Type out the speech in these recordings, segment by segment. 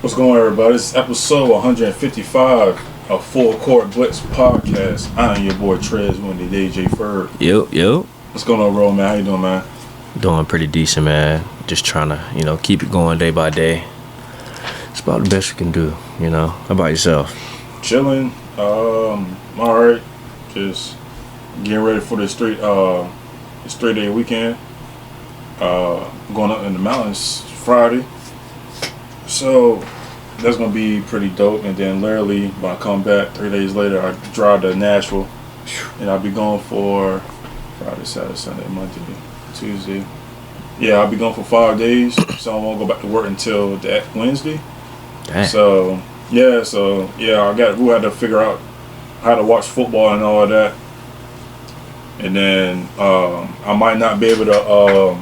What's going on, everybody? It's episode 155 of Full Court Blitz podcast. I am your boy Trez, Wendy, DJ Ferg. Yep. What's going on, bro, man? How you doing, man? Doing pretty decent, man. Just trying to, keep it going day by day. It's about the best we can do, How about yourself? Chilling. All right. Just getting ready for this 3-day weekend. Going up in the mountains Friday. So that's gonna be pretty dope. And then literally when I come back 3 days later, I drive to Nashville, and I'll be gone for Friday, Saturday, Sunday, Monday, Tuesday. Yeah, I'll be gone for 5 days, so I won't go back to work until that Wednesday. Dang. So we had to figure out how to watch football and all of that. And then I might not be able to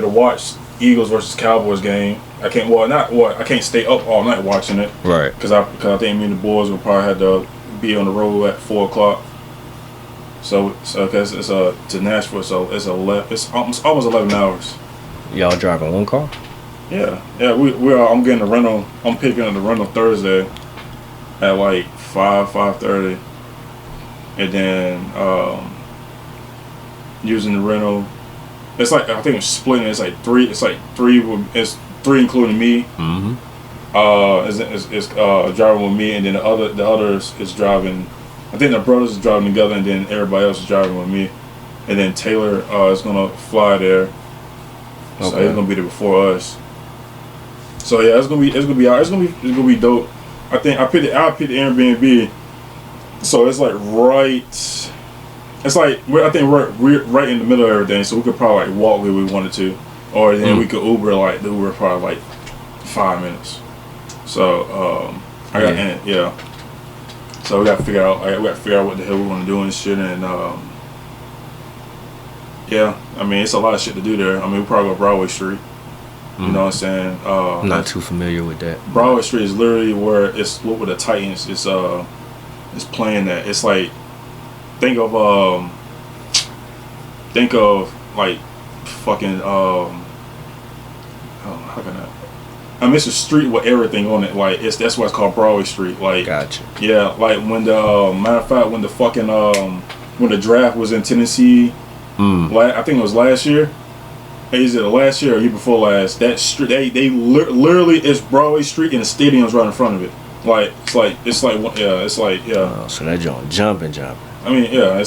watch Eagles versus Cowboys game. I can't stay up all night watching it. Right. Because I think me and the boys will probably have to be on the road at 4:00. So cause it's to Nashville, so it's almost 11 hours. Y'all driving one car? Yeah. I'm getting the rental. I'm picking up the rental Thursday at like 5:30, and then using the rental. It's like, I think it's splitting. It's like three. It's three including me. Mm-hmm. It's driving with me, and then the others is driving. I think the brothers is driving together, and then everybody else is driving with me. And then Taylor is gonna fly there. Okay. So he's gonna be there before us. So yeah, it's gonna be dope. I think I picked the Airbnb. So it's like right. It's like I think we're right in the middle of everything, so we could probably like walk where we wanted to, or then we could Uber. Like the Uber probably like 5 minutes. So So we got to figure out what the hell we want to do and shit. And it's a lot of shit to do there. I mean, we probably go Broadway Street. You know what I'm saying? I'm not too familiar with that. Broadway Street is literally where it's where the Titans is playing at. It's like. Think of like fucking how can I mean, it's a street with everything on it. Like that's why it's called Broadway Street. Like, gotcha. Yeah, like when the matter of fact, when the fucking when the draft was in Tennessee, I think it was last year. Is it last year or year before last? That street they literally it's Broadway Street and the stadium's right in front of it. So that joint jumping. I mean, I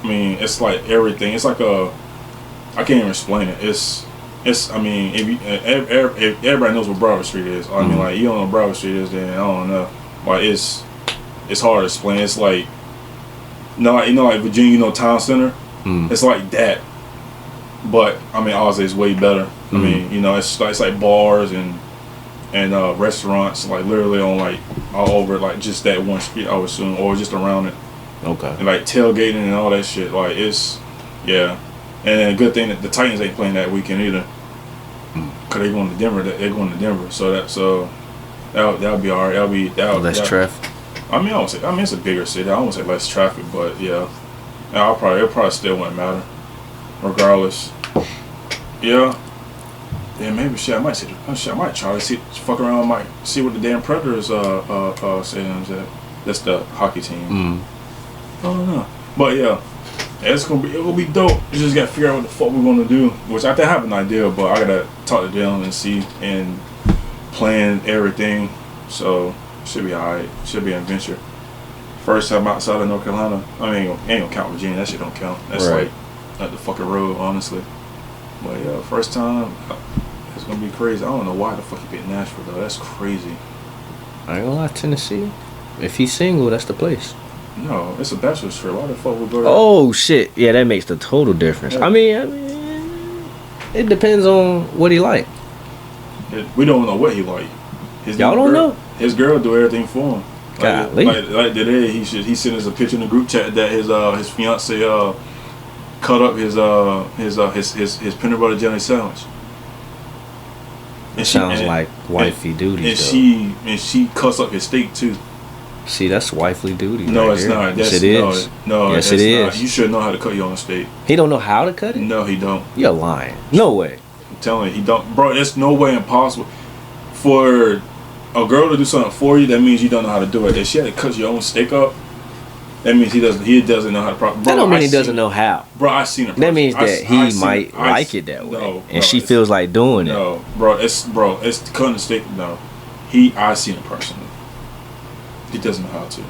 mean, it's like everything. It's like I can't even explain it. I mean, if everybody knows what Broadway Street is. I mean, like, you don't know what Broadway Street is, then I don't know. Like, it's hard to explain. It's like, like Virginia, Town Center. It's like that. But I mean, obviously, it's way better. I mean, it's like bars and restaurants, like literally on like all over like just that one street, I would assume, or just around it. Okay. And like tailgating and all that shit, like it's And a good thing that the Titans ain't playing that weekend either, cause they're going to Denver. So that'll be alright. Less traffic. I mean, it's a bigger city. I won't say less traffic, but yeah, it probably still wouldn't matter, regardless. Yeah. Yeah, maybe shit. I might try to fuck around. Might see what the damn Predators say to that's the hockey team. I don't know, but yeah, it will be dope. You just gotta figure out what the fuck we're gonna do. Which I think I have an idea, but I gotta talk to Dylan and see and plan everything. So should be alright. Should be an adventure. First time outside of North Carolina. I mean, ain't gonna count Virginia. That shit don't count. That's right. Like at the fucking road, honestly. But yeah, first time. It's gonna be crazy. I don't know why the fuck he picked Nashville though. That's crazy. I ain't gonna lie, Tennessee. If he's single, that's the place. No, it's a bachelor's trip. Why the fuck would go there? Oh shit! Yeah, that makes the total difference. Yeah. I mean, it depends on what he like. We don't know what he like. Y'all don't know. His girl do everything for him. Golly. Like today, he sent us a picture in the group chat that his fiance cut up his peanut butter jelly sandwich. It sounds like wifey duty. And she cuts up his steak too. See, that's wifely duty. No, right it's there. not. Yes, it is. No, yes, it is. Not. You should know how to cut your own steak. He don't know how to cut it? No, he don't. You're lying. No way. I'm telling you, he don't. Bro, there's no way impossible. for a girl to do something for you, that means you don't know how to do it. If she had to cut your own steak up, that means he doesn't know how to. That don't mean he doesn't know how. Bro, I seen it. That means that he might like it that way, and she feels like doing it. No, bro, it's cutting the steak. No, I seen it personally. He doesn't know how to.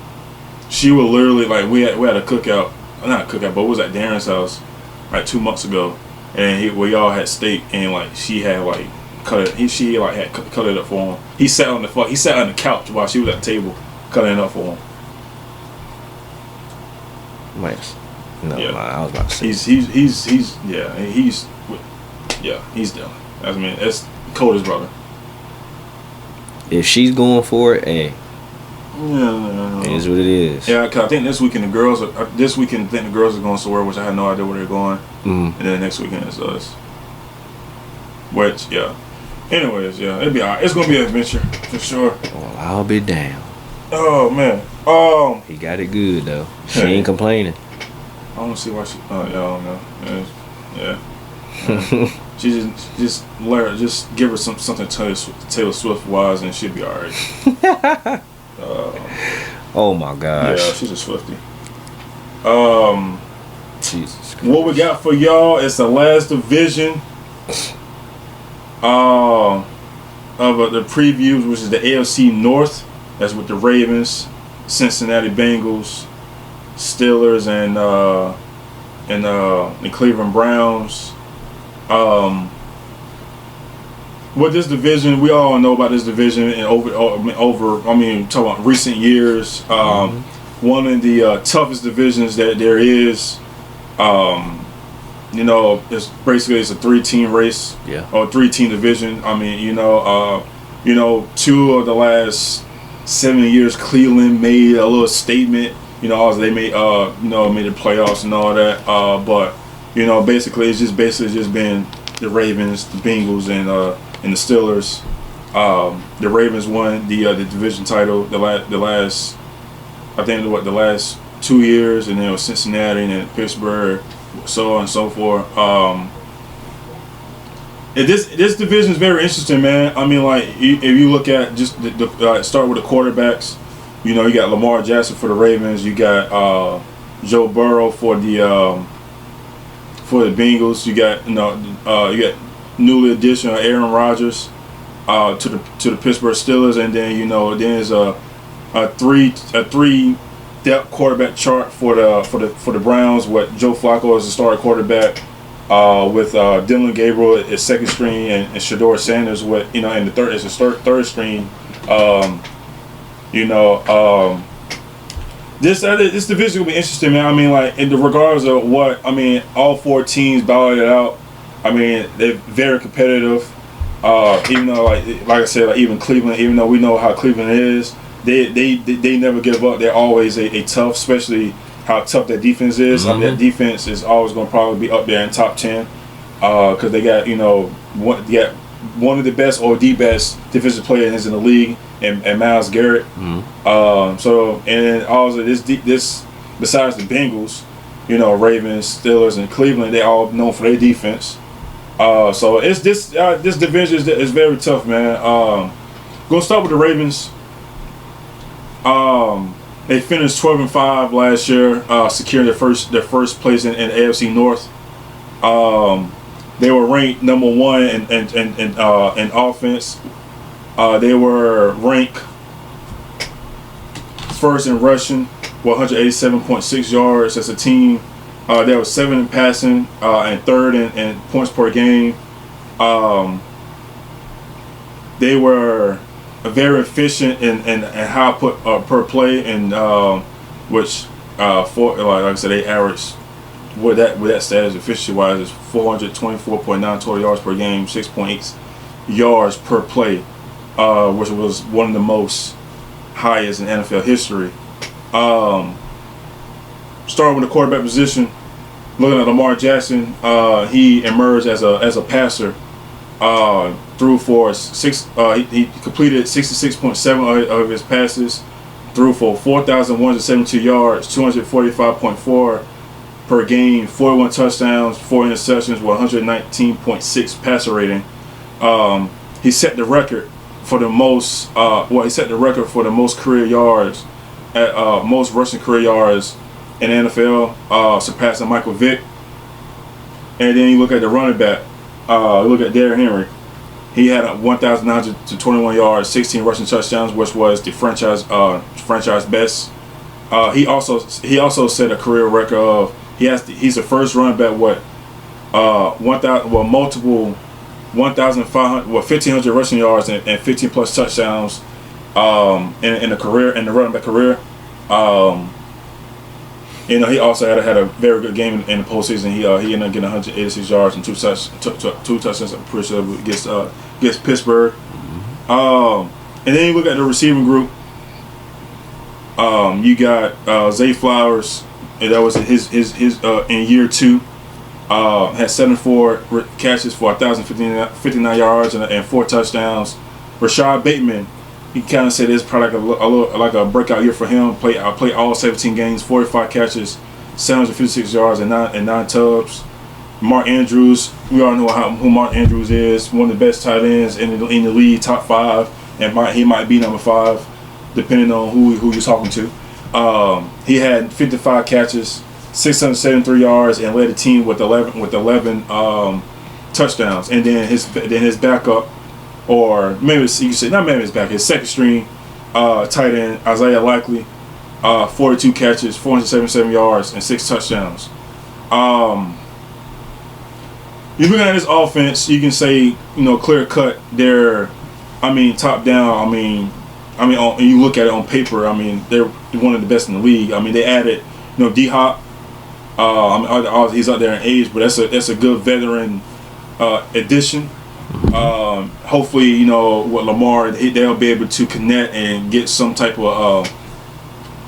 She would literally like we had a cookout, not a cookout, but it was at Darren's house like 2 months ago, and we all had steak, and like she had like cut it. She like had cut it up for him. He sat on the couch while she was at the table cutting it up for him. Nice. No, yeah. I was about to say. He's done. I mean, it's Coda's brother. If she's going for it, hey. Yeah. It is what it is. Yeah, cause I think this weekend the girls are going somewhere, which I had no idea where they're going. And then next weekend it's us. Which, yeah. Anyways, yeah, it'll be alright. It's gonna be an adventure for sure. Well, I'll be down. Oh man. He got it good though. She ain't complaining. I don't see why she. I don't know. Yeah. She just let her, just give her something Taylor Swift wise, and she'll be alright. Oh my gosh. Yeah, she's a Swiftie. Jesus Christ. What we got for y'all is the last division of the previews, which is the AFC North. That's with the Ravens, Cincinnati Bengals, Steelers, and the Cleveland Browns. With this division, we all know about this division, and talking about recent years, one of the toughest divisions that there is. It's basically a 3-team race, or 3-team division. I mean, 2 of the last 7 years, Cleveland made a little statement. They made made the playoffs and all that. But basically, it's just been the Ravens, the Bengals, and the Steelers. The Ravens won the division title the last 2 years, and then it was Cincinnati and then Pittsburgh, so on and so forth. This division is very interesting, man. I mean, like if you look at just start with the quarterbacks, you got Lamar Jackson for the Ravens, you got Joe Burrow for the Bengals, you got newly additional Aaron Rodgers to the Pittsburgh Steelers, and then there's a three depth quarterback chart for the Browns with Joe Flacco as the starting quarterback, with Dylan Gabriel as second string, and Shedeur Sanders with in the third string. This division will be interesting, man. I mean, like in the regards of what all 4 teams battled it out. I mean, they're very competitive. Even though, like I said, like even Cleveland, even though we know how Cleveland is, they never give up. They're always a tough, especially how tough that defense is. I mean, that defense is always going to probably be up there in top 10 because they got one of the best or the best defensive players in the league, and Myles Garrett. So and also this besides the Bengals, Ravens, Steelers, and Cleveland, they all known for their defense. So it's this division is very tough, man. Gonna start with the Ravens. They finished 12-5 last year, securing their first place in the AFC North. They were ranked number 1 in offense. They were ranked first in rushing, 187.6 yards as a team. They were 7 in passing, and 3rd in points per game. They were very efficient in high put per play, and which for like I said, they averaged with that status efficiency wise is 424.9 total yards per game, 6.8 yards per play, which was one of the most highest in NFL history. Starting with the quarterback position, looking at Lamar Jackson, he emerged as a passer. Threw for he completed 66.7 of his passes, threw for 4,172 yards, 245.4 per game, 41 touchdowns, 4 interceptions, with 119.6 passer rating. He set the record for the most. He set the record for the most career yards, most rushing career yards in the NFL, surpassing Michael Vick. And then you look at the running back. Look at Derrick Henry. He had 1,921 yards, 16 rushing touchdowns, which was the franchise best. He also set a career record of he's the first running back multiple 1,500 rushing yards and 15 plus touchdowns in the running back career. He also had a very good game in the postseason. He ended up getting 186 yards and two touchdowns. I'm pretty sure against Pittsburgh. And then you look at the receiving group. You got Zay Flowers, and that was his in year 2. Had 74 catches for 1,059 yards and 4 touchdowns. Rashad Bateman, he kind of said it's probably like a breakout year for him. Played all 17 games, 45 catches, 756 yards and 9 tubs. Mark Andrews, we all know who Mark Andrews is. One of the best tight ends in the league, top 5, and he might be number 5, depending on who you're talking to. He had 55 catches, 673 yards, and led the team with 11 touchdowns. And then his backup, or maybe you say not maybe his back, his second string tight end Isaiah Likely, 42 catches, 477 yards, and 6 touchdowns. You look at this offense, you can say clear cut. They're, top down. You look at it on paper. They're one of the best in the league. They added D Hop. He's out there in age, but that's a good veteran addition. Hopefully, with Lamar, they'll be able to connect and get some type of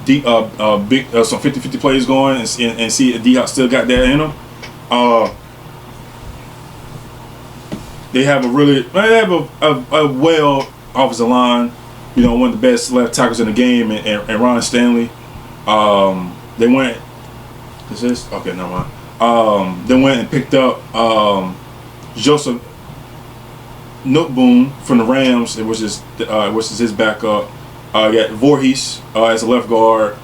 big some 50-50 plays going and see if D Hop still got that in him. They have a well offensive line. One of the best left tackles in the game, and Ron Stanley. They went. Is this okay? Never mind. They went and picked up Joseph Noteboom from the Rams, which is his backup. Got Voorhees as a left guard,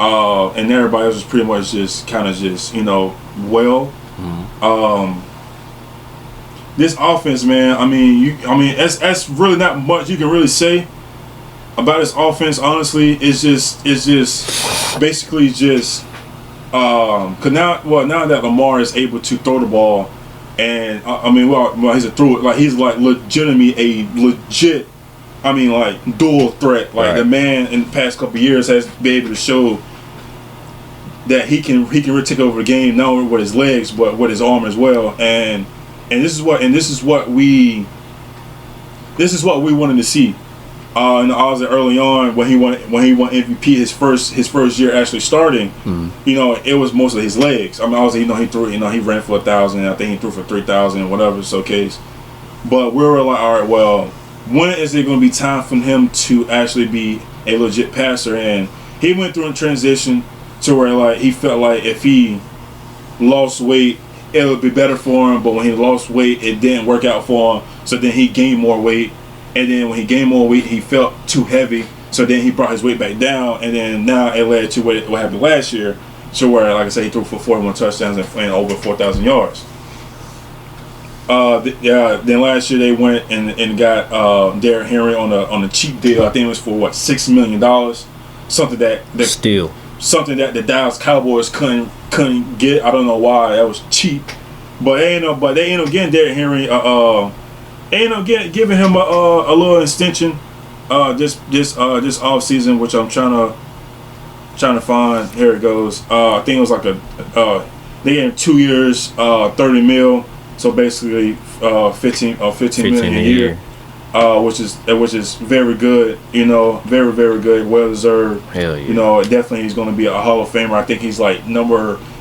and everybody else was pretty much just well. Mm-hmm. This offense, man. That's really not much you can really say about this offense. Honestly, it's just basically just. Cause now that Lamar is able to throw the ball, and he's a thrower. He's legitimately a legit. Dual threat. Right. The man in the past couple of years has been able to show that he can really take over the game, not only with his legs but with his arm as well. And this is what we wanted to see. And obviously early on when he won MVP his first year actually starting, it was mostly his legs. Obviously he threw, he ran for 1,000. I think he threw for 3,000, whatever so case. But we were like, all right, well, when is it going to be time for him to actually be a legit passer? And he went through a transition to where he felt like if he lost weight, it would be better for him. But when he lost weight, it didn't work out for him. So then he gained more weight. And then when he gained more weight, he felt too heavy. So then he brought his weight back down. And then now it led to what happened last year. So where, like I said, he threw for 41 touchdowns and over 4,000 yards. Then last year they went and got Derrick Henry on a cheap deal. I think it was for $6 million. Something that the Dallas Cowboys couldn't get. I don't know why. That was cheap. But they ended up getting Derrick Henry. They ended up giving him a little extension this offseason, which I'm trying to find. Here it goes. I think it was they gave him 2 years, 30 mil. So basically, 15 million a year, which is very good. Very very good, well deserved. Hell yeah. Definitely he's going to be a Hall of Famer. I think he's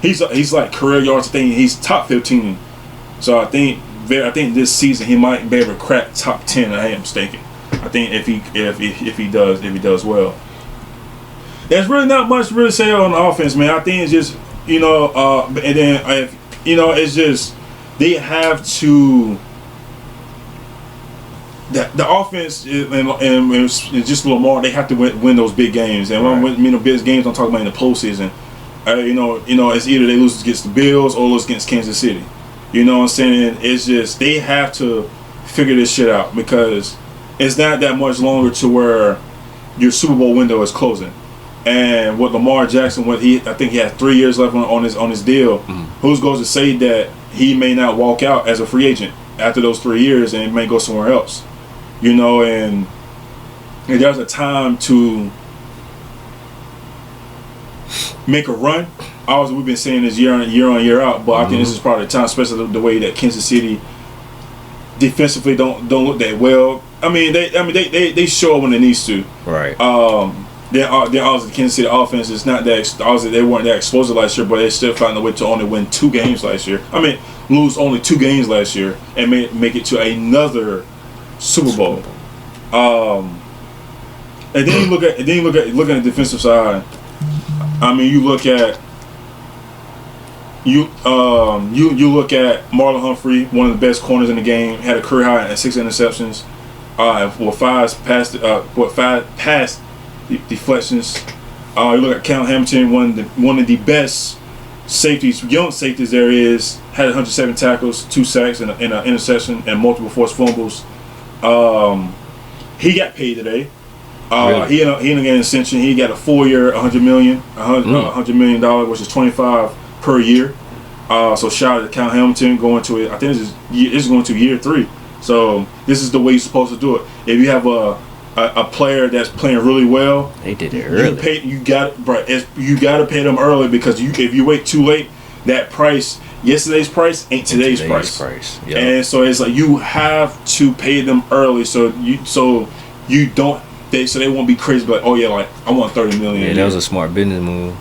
he's like career yards. I think he's top 15. So I think this season he might be able to crack top 10. I am mistaken. I think if he does well. There's really not much to really say on the offense, man. I think it's just and then if, it's just they have to the offense and it's just Lamar. They have to win those big games, and when I mean the big games, I'm talking about in the postseason. You know, it's either they lose against the Bills or lose against Kansas City. You know what I'm saying? It's just they have to figure this shit out because it's not that much longer to where your Super Bowl window is closing. And what Lamar Jackson, I think he has 3 years left on his deal. Who's goes to say that he may not walk out as a free agent after those 3 years and may go somewhere else? You know, and there's a time to make a run. Obviously, we've been saying this year on year out, but I think this is probably the time, especially the way that Kansas City defensively don't look that well. I mean, they show up when they needs to. Right. Then obviously the Kansas City offense is not that. Obviously, they weren't that explosive last year, but they still found a way to only win 2 games last year. I mean, lose only 2 games last year and make it to another Super Bowl. And then you look at the defensive side. I mean, you look at you look at Marlon Humphrey, one of the best corners in the game, had a career high at 6 interceptions, with 5 pass deflections. You look at Cal Hamilton, one of the best safeties, young safeties there is, had 107 tackles, 2 sacks, and an interception, and multiple forced fumbles. He got paid today. Really? He ended up getting an extension. He got a 4-year, $100 million, which is 25 per year. So shout out to Cal Hamilton going to it. I think this is going to year 3. So this is the way you're supposed to do it. If you have a player that's playing really well, they did it early. You got to pay them early because if you wait too late, that price, yesterday's price ain't today's price. Yep. And so it's like you have to pay them early so they won't be crazy, but like, oh yeah, like I want $30 million. Yeah, that was a smart business move.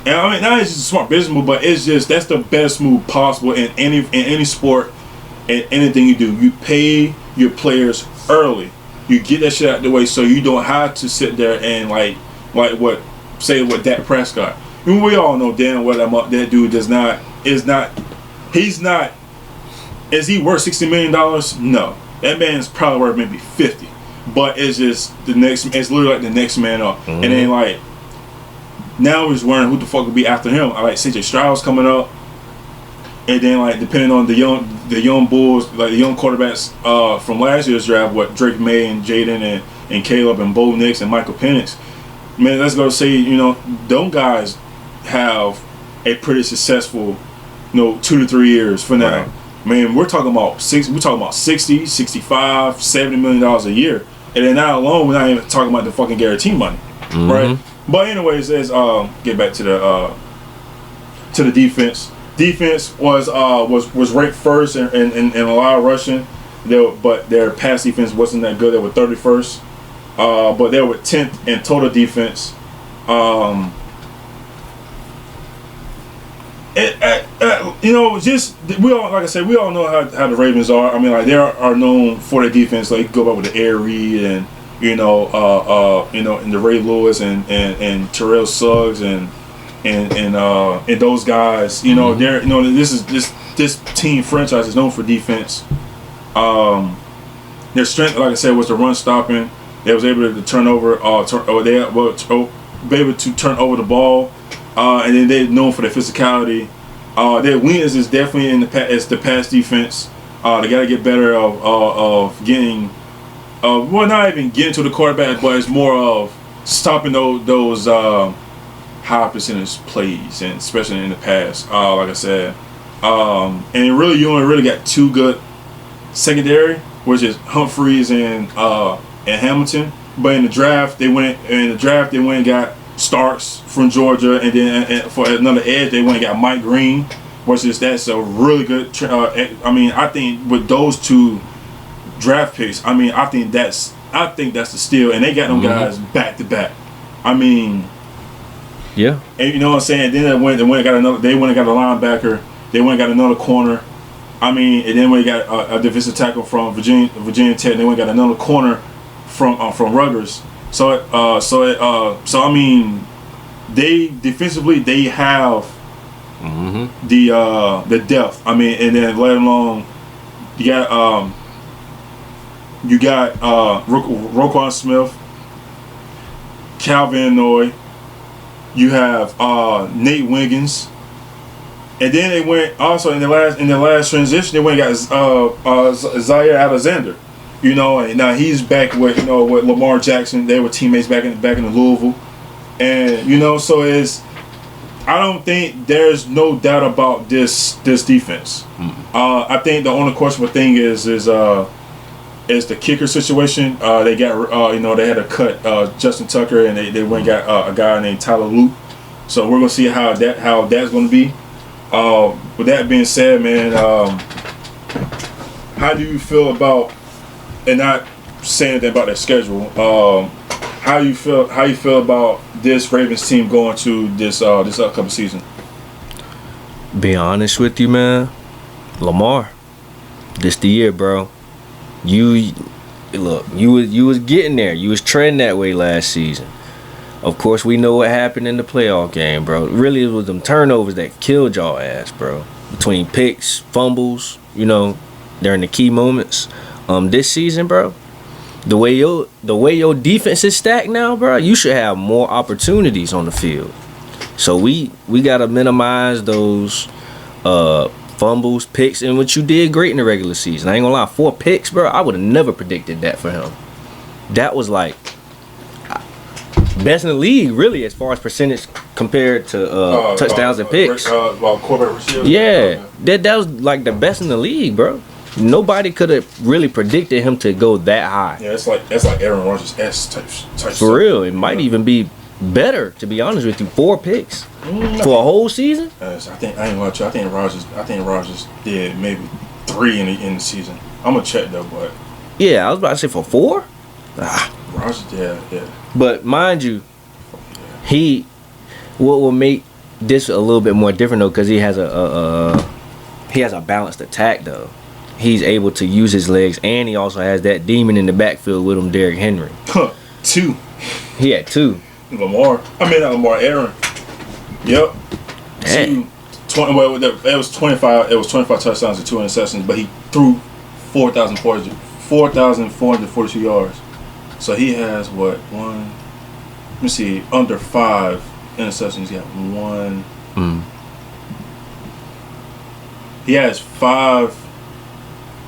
And I mean, not just a smart business move, but it's just that's the best move possible in any sport and anything you do. You pay your players early. You get that shit out the way so you don't have to sit there and like what Dak Prescott. I mean, we all know damn well that dude is not. Is he worth $60 million? No, that man's probably worth maybe 50. But it's just it's literally like the next man up. And then like now we're just wondering who the fuck will be after him. I like CJ Stroud's coming up. And then like depending on the young Bulls, like the young quarterbacks from last year's draft, what Drake May and Jaden and Caleb and Bo Nix and Michael Penix. Man, let's go say, those guys have a pretty successful, 2 to 3 years for now. Right. Man, we're talking about 60, 65, $70 million a year. And then not alone, we're not even talking about the fucking guarantee money. Right? But anyways, let's get back to the defense. Defense was ranked first in a lot of rushing. But their pass defense wasn't that good. They were 31st. But they were 10th in total defense. We all know how the Ravens are. I mean, like they are known for their defense. Like you go back with the Air Reed and and the Ray Lewis and Terrell Suggs and those guys. They're this team franchise is known for defense. Their strength, like I said, was the run stopping. They was able to turn over be able to turn over the ball. And then they're known for their physicality. Their weakness is definitely in the pass defense. They got to get better of getting, not even getting to the quarterback, but it's more of stopping those high percentage plays, and especially in the pass. Like I said, and really you only really got 2 good secondary, which is Humphreys and Hamilton. But in the draft they went and got Starks from Georgia, and then for another edge they went and got Mike Green, that's a really good. I think with those 2 draft picks, I think that's the steal, and they got them guys back to back. I mean, yeah, and you know what I'm saying. Then they went and got a linebacker. They went and got another corner. And then we got a defensive tackle from Virginia Tech. And they went and got another corner from Rutgers. They defensively they have the depth. And then let alone you got You got Roquan Smith, Calvin Noy. You have Nate Wiggins, and then they went also in the last transition. They went and got Zaire Alexander, you know, and now he's back with with Lamar Jackson. They were teammates back in Louisville, and you know, so I don't think there's no doubt about this defense. I think the only questionable thing is the kicker situation. They got they had to cut Justin Tucker, and they went and got a guy named Tyler Luke. So we're gonna see how that's gonna be. With that being said, man, how do you feel about, and not saying anything about their schedule? How you feel about this Ravens team going to this upcoming season? Be honest with you, man. Lamar, this the year, bro. You was getting there. You was trending that way last season. Of course, we know what happened in the playoff game, bro. Really, it was them turnovers that killed y'all ass, bro. Between picks, fumbles, during the key moments. This season, bro, the way your defense is stacked now, bro, you should have more opportunities on the field. So we gotta minimize those fumbles, picks, and what you did great in the regular season. I ain't gonna lie, 4 picks, bro. I would have never predicted that for him. That was like best in the league, really, as far as percentage compared to touchdowns and picks. Quarterback receiver. Yeah, that was like the best in the league, bro. Nobody could have really predicted him to go that high. Yeah, that's like Aaron Rodgers type For stuff. real, it might even be better, to be honest with you. 4 picks for a whole season. I ain't gonna lie. I think Rodgers did maybe 3 in the season. I'm gonna check though, but yeah, I was about to say for 4. Rodgers, yeah. But mind you, what will make this a little bit more different though, because he has a balanced attack though. He's able to use his legs, and he also has that demon in the backfield with him, Derrick Henry. 2. He had 2. Aaron. Yep. Dang. 20, it was 25. It was 25 touchdowns and 2 interceptions, but he threw 4,442 yards. So he has what, one? Let me see. Under 5 interceptions. He got 1. He has 5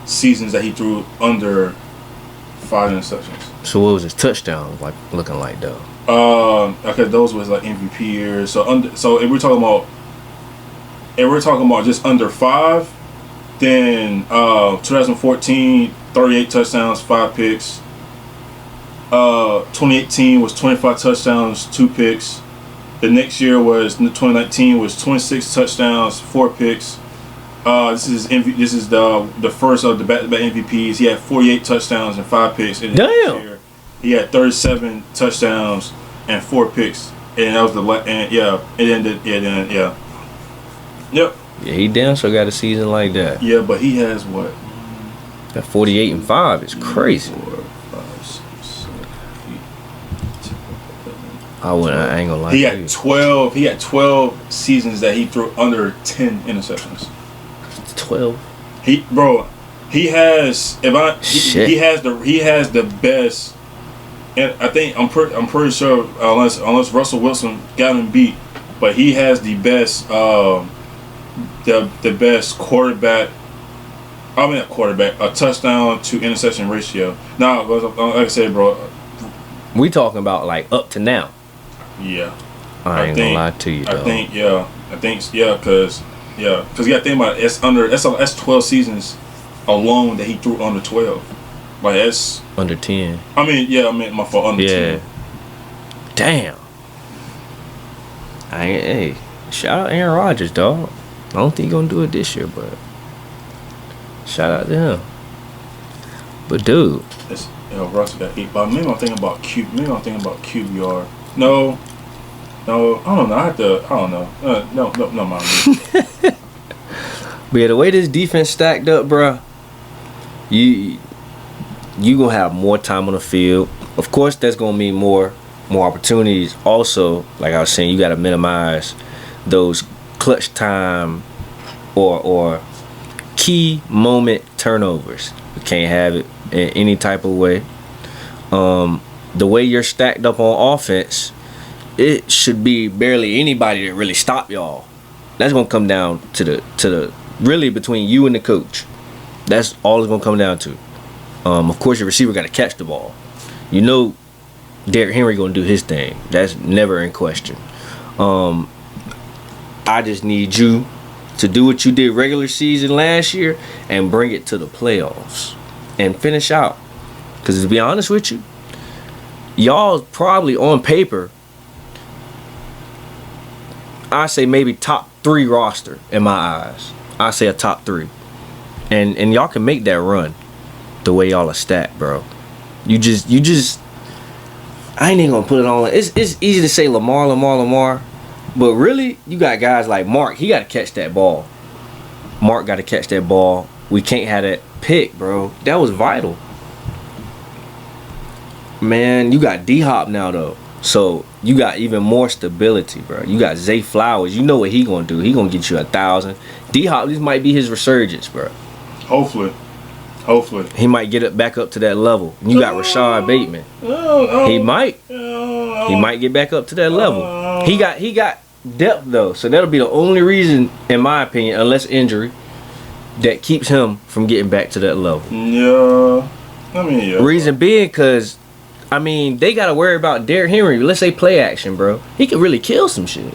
seasons that he threw under 5 interceptions. So what was his touchdown looking like though? Okay, those was like MVP years. So if we're talking about just under 5, then 2014, 38 touchdowns, 5 picks. 2018 was 25 touchdowns, 2 picks. The next year was 2019 was 26 touchdowns, 4 picks. This is the first of the back-to-back MVPs. He had 48 touchdowns and 5 picks. And damn. Year, he had 37 touchdowns and 4 picks. And that was Yep. Yeah, he damn sure got a season like that. Yeah, but he has what? That 48 and 5 is crazy. 4, 5, 6, 7, 8, 10, 11. I ain't gonna lie. He had 12. He had 12 seasons that he threw under 10 interceptions. 12. He has the best, and I'm pretty sure unless Russell Wilson got him beat, but he has the best the best quarterback. I mean, a quarterback, a touchdown to interception ratio. Now, like I said, bro, we talking about like up to now. Yeah, I ain't gonna lie to you though. I think because you got to think about it, that's 12 seasons alone that he threw under 12. Like that's under 10. I meant my fault, under 10. Damn. Hey, shout out Aaron Rodgers, dog. I don't think he's gonna do it this year, but shout out to him. But dude, Russ got 8. But maybe I'm thinking about QBR. No, I don't know. I don't know. No, mind me. But yeah, the way this defense stacked up, bro, you gonna have more time on the field. Of course, that's gonna mean more opportunities. Also, like I was saying, you gotta minimize those clutch time or key moment turnovers. You can't have it. in any type of way. The way you're stacked up on offense, it should be barely anybody that really stop y'all. That's gonna come down to the really between you and the coach. That's all it's gonna come down to. Of course, your receiver got to catch the ball. You know, Derrick Henry gonna do his thing. That's never in question. I just need you to do what you did regular season last year and bring it to the playoffs and finish out. Because to be honest with you, y'all probably on paper, I say maybe top 3 roster in my eyes. I say a top 3, and y'all can make that run the way y'all are stacked, bro. You just. I ain't even gonna put it on. It's easy to say Lamar, but really you got guys like Mark. He got to catch that ball. Mark got to catch that ball. We can't have that pick, bro. That was vital. Man, you got D-Hop now though, so you got even more stability, bro. You got Zay Flowers. You know what he gonna do? He gonna get you 1,000. D-Hop, this might be his resurgence, bro. Hopefully. He might get it back up to that level. You got Rashad Bateman. He might get back up to that level. He got depth though, so that'll be the only reason, in my opinion, unless injury, that keeps him from getting back to that level. Yeah, I mean, yeah. Reason being, because I mean, they gotta worry about Derrick Henry. Let's say play action, bro. He could really kill some shit.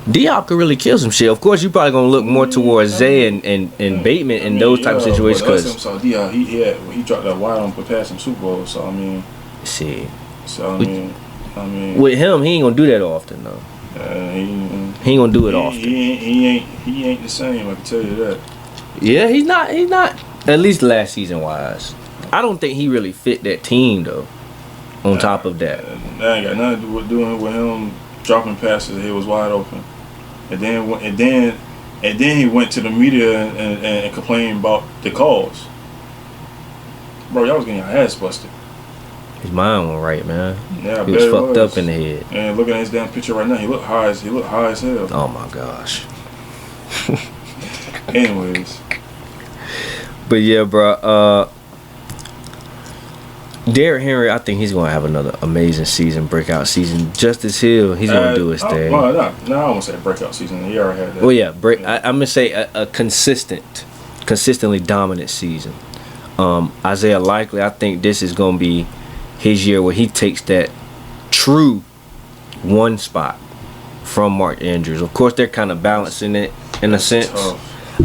D-Hop could really kill some shit. Of course, you probably gonna look more towards Zay and Bateman in those type of situations. Because D-Hop, he dropped that wide on past some Super Bowl. So I mean, see. So I mean, with him, he ain't gonna do that often though. He ain't gonna do it often. He ain't the same. I can tell you that. Yeah, he's not. At least last season wise, I don't think he really fit that team though. On top of that, that ain't got nothing to do with doing with him dropping passes. He was wide open. And then he went to the media and complained about the calls. Bro, y'all was getting your ass busted. His mind wasn't right, man. Yeah, he was fucked up in the head. And looking at his damn picture right now, he look high as hell. Oh my gosh. Anyways. But yeah, bro. Derrick Henry, I think he's gonna have another amazing season, breakout season. Justice Hill, he's gonna do his thing. No, I won't say breakout season. He already had that. Well, yeah, I'm gonna say a consistently dominant season. Isaiah Likely, I think this is gonna be his year where he takes that true 1 spot from Mark Andrews. Of course, they're kind of balancing it in a sense. Tough.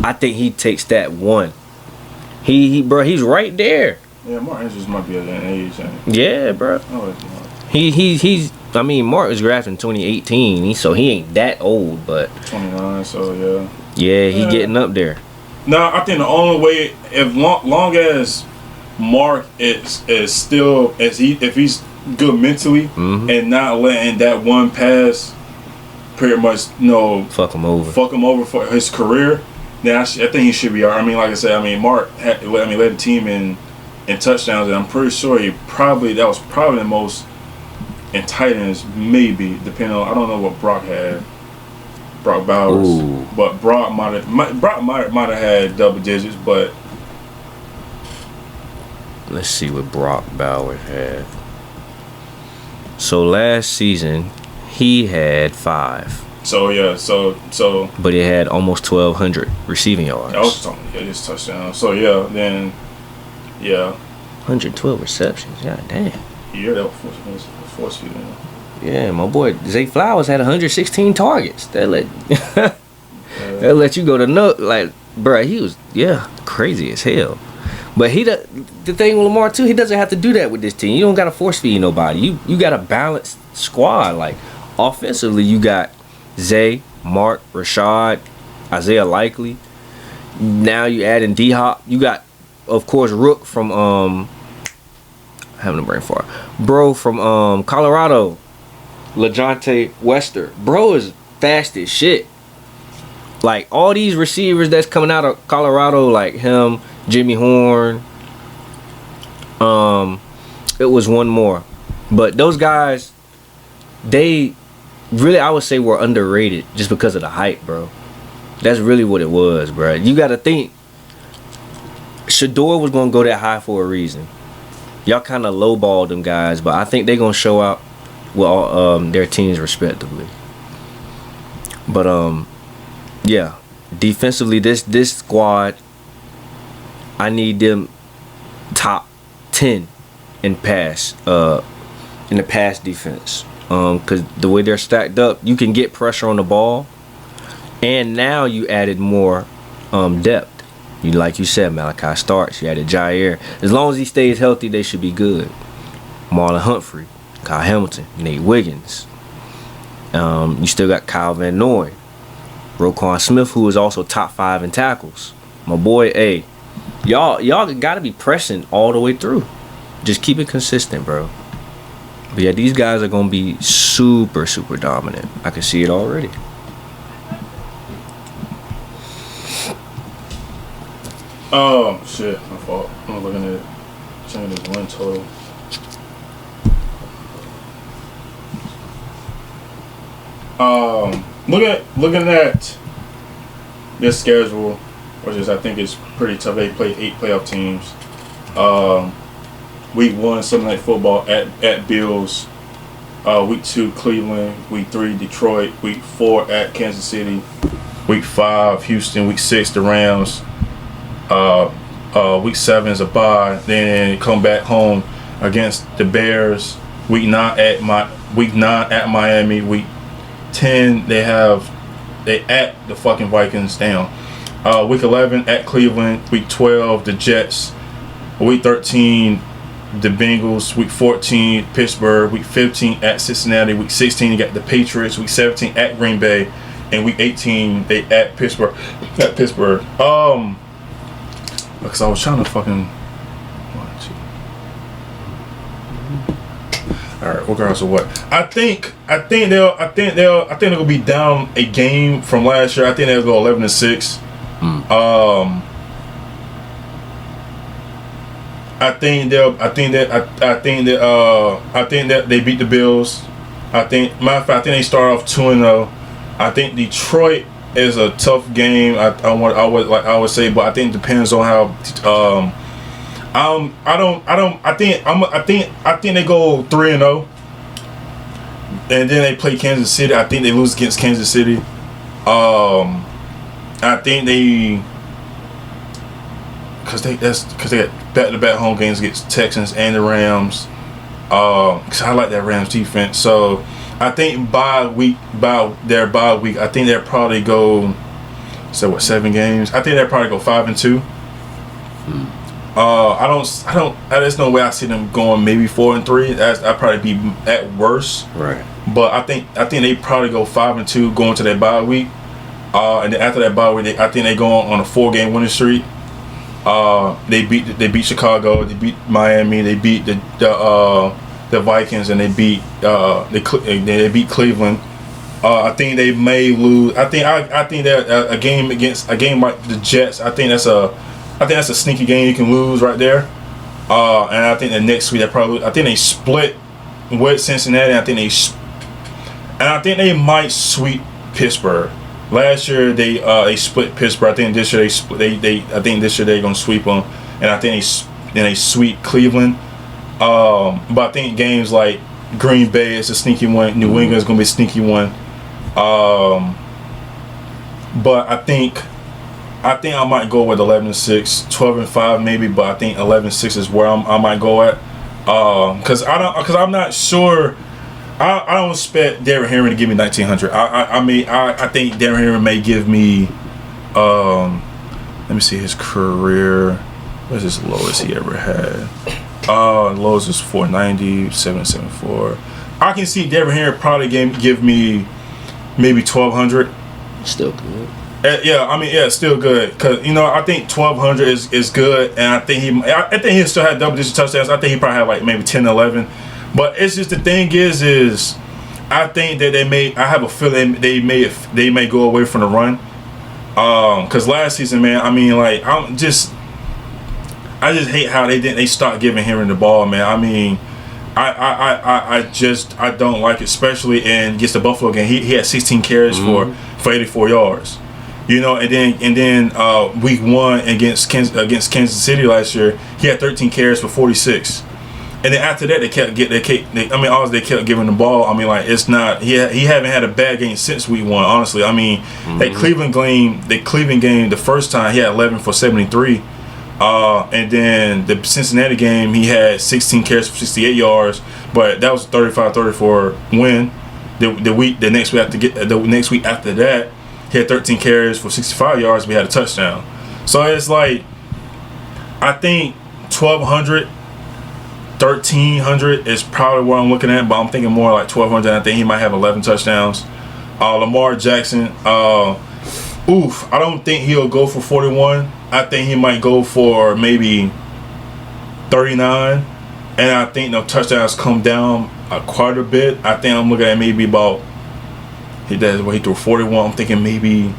I think he takes that 1. He's right there. Yeah, Mark Andrews might be at an age. Yeah, bro. He's. I mean, Mark was drafted in 2018, so he ain't that old, but 29. So yeah. Yeah, he getting up there. No, I think the only way, if long as Mark is still if he's good mentally and not letting that one pass pretty much fuck him over for his career, then I think he should be. I mean, like I said, Mark led the team in touchdowns, and I'm pretty sure that was probably the most in tight ends, maybe, depending on, I don't know what Brock had. Brock Bowers. Ooh. But Brock might have had double digits, but let's see what Brock Bowers had. So last season he had 5. So yeah, so but he had almost 1,200 receiving yards. I was talking his touchdown. So yeah, then 112 receptions. God damn. Yeah, that was force feeding. Yeah, my boy Zay Flowers had 116 targets. That let you go to like, bruh, he was crazy as hell. But the thing with Lamar too, he doesn't have to do that with this team. You don't gotta force feed nobody. You got a balanced squad. Like offensively, you got Zay, Mark, Rashad, Isaiah Likely. Now you add in D-Hop. You got, of course, Rook from having a brain fart. Bro from Colorado, LaJohntay Wester. Bro is fast as shit. Like all these receivers that's coming out of Colorado, like him, Jimmy Horn. It was one more, but those guys, they really, I would say, were underrated just because of the hype, bro. That's really what it was, bro. You got to think. Shador was gonna go that high for a reason. Y'all kind of lowballed them guys, but I think they're gonna show out with all their teams respectively. But yeah, defensively, this squad, I need them top 10 in the pass defense. Because the way they're stacked up, you can get pressure on the ball, and now you added more depth. You, like you said, Malachi Starks, you added Jair. As long as he stays healthy, they should be good. Marlon Humphrey, Kyle Hamilton, Nate Wiggins. You still got Kyle Van Noy, Roquan Smith, who is also top 5 in tackles. My boy, hey, y'all got to be pressing all the way through. Just keep it consistent, bro. But yeah, these guys are gonna be super, super dominant. I can see it already. Oh shit, my fault. I'm looking at checking this win total. Looking at this schedule, which is I think it's pretty tough. They play 8 playoff teams. Week 1 Sunday Night Football at Bills. Week 2 Cleveland. Week 3 Detroit. Week 4 at Kansas City. Week 5 Houston. Week 6 the Rams. Week 7 is a bye. Then come back home against the Bears. Week 9 at Miami. Week 10 they at the fucking Vikings. Damn. Week 11 at Cleveland. Week 12 the Jets. Week 13 the Bengals. Week 14 Pittsburgh. Week 15 at Cincinnati. Week 16 you got the Patriots. Week 17 at Green Bay. And week 18 they at Pittsburgh. Because I was trying to fucking. All right, regardless of what, I think they'll go be down a game from last year. I think they'll go 11-6. I think that they beat the Bills. Matter of fact, I think they start off 2-0. I think Detroit is a tough game. I would say, but I think it depends on how. I think they go 3-0, and then they play Kansas City. I think they lose against Kansas City. I think because they got back-to-back home games against Texans and the Rams. Because I like that Rams defense. So I think by their bye week, I think they'll probably go. So what? 7 games. I think they'll probably go 5-2. There's no way I see them going maybe 4-3. I'd probably be at worst. Right. But I think they probably go 5-2 going to their bye week. And then after that bye week, I think they go on a 4-game winning streak. They beat Chicago. They beat Miami. They beat the Vikings, and they beat Cleveland. I think they may lose. I think that a game like the Jets. I think that's a sneaky game you can lose right there. And I think that next week they split with Cincinnati. I think they might sweep Pittsburgh. Last year they split Pittsburgh. I think this year they're gonna sweep them. And I think they sweep Cleveland. But I think games like Green Bay is a sneaky one. New England is gonna be a sneaky one. But I think I might go with 11-6, 12-5 maybe, but I think 11-6 is where I might go at. Because I'm not sure. I don't expect Derrick Henry to give me 1900. I think Derrick Henry may give me. Let me see his career. What's his lowest he ever had? Lowest is 490, 774. I can see Derrick Henry probably give me maybe 1200. Still good. Still good. Cause I think 1200 is good, and I think he still had double-digit touchdowns. I think he probably had like maybe 10, 11. But it's just the thing is I think that I have a feeling they may go away from the run. Cause last season, man, I just hate how they stopped giving Henry the ball, man. I don't like it, especially against the Buffalo game. He had 16 carries for 84 yards. And then week 1 against Kansas City last year, he had 13 carries for 46. And then after that, they kept giving the ball. I mean, like, it's not. He haven't had a bad game since week 1. Honestly, I mean, that Cleveland game, the first time he had 11 for 73, and then the Cincinnati game he had 16 carries for 68 yards, but that was a 35-34 win. The next week after that, he had 13 carries for 65 yards, but he had a touchdown. So it's like, I think 1,200. 1,300 is probably what I'm looking at, but I'm thinking more like 1,200. I think he might have 11 touchdowns. Lamar Jackson, I don't think he'll go for 41. I think he might go for maybe 39, and I think the touchdowns come down quite a bit. I think I'm looking at maybe about he threw 41. I'm thinking maybe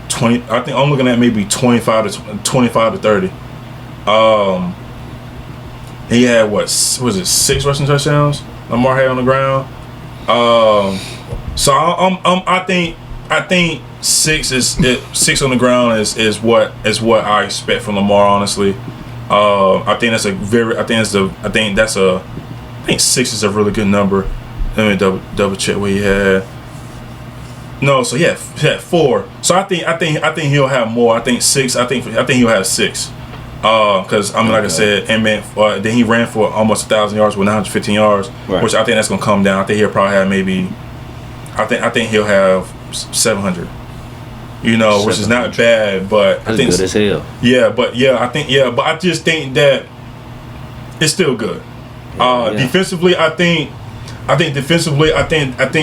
20. I think I'm looking at maybe 25 to 30. He had was it 6 rushing touchdowns Lamar had on the ground. So I think 6 on the ground is what I expect from Lamar, honestly. I think 6 is a really good number. Let me double check what he had. No, so he had 4. So I think he'll have more. I think 6. I think he'll have 6. Because I mean, like I said, and man, then he ran for almost 1,000 yards with 915 yards, which I think that's gonna come down. I think he'll probably have maybe, I think he'll have 700. Which is not bad, but that's good as hell. But I just think that it's still good. Defensively, I think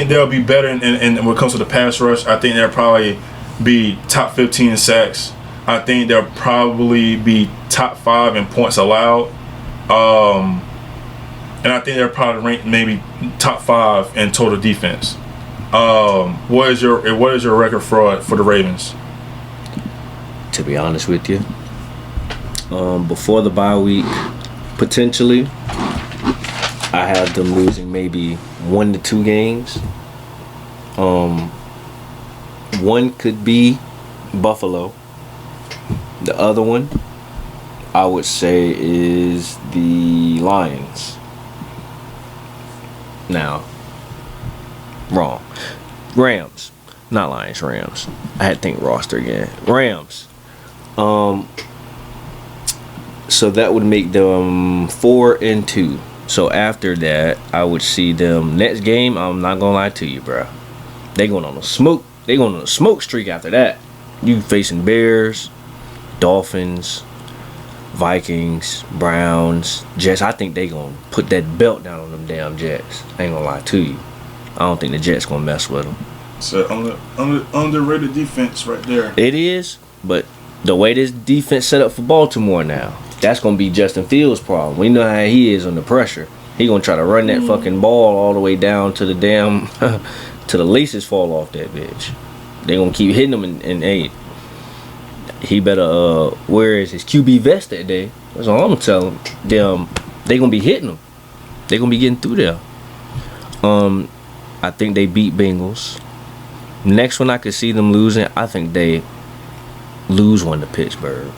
they'll be better, and when it comes to the pass rush, I think they'll probably be top 15 in sacks. I think they'll probably be top 5 in points allowed, and I think they'll probably rank maybe top 5 in total defense. What is your record for the Ravens? To be honest with you, before the bye week, potentially, I have them losing maybe 1 to 2 games. One could be Buffalo. The other one, I would say, is the Lions. Now, wrong. Rams. Not Lions, Rams. I had to think roster again. Rams. So that would make them 4-2. So after that, I would see them next game. I'm not gonna lie to you, bro. They going on a smoke. They going on a smoke streak after that. You facing Bears, Dolphins, Vikings, Browns, Jets. I think they gonna put that belt down on them damn Jets. I ain't gonna lie to you. I don't think the Jets gonna mess with them. So underrated defense right there. It is, but the way this defense set up for Baltimore now, that's gonna be Justin Fields' problem. We know how he is under pressure. He gonna try to run that fucking ball all the way down to the damn to the laces fall off that bitch. They gonna keep hitting him, and hey, he better wear his QB vest that day. That's all I'm telling them. They gonna be hitting him. They gonna be getting through there. I think they beat Bengals. Next one I could see them losing, I think they lose one to Pittsburgh.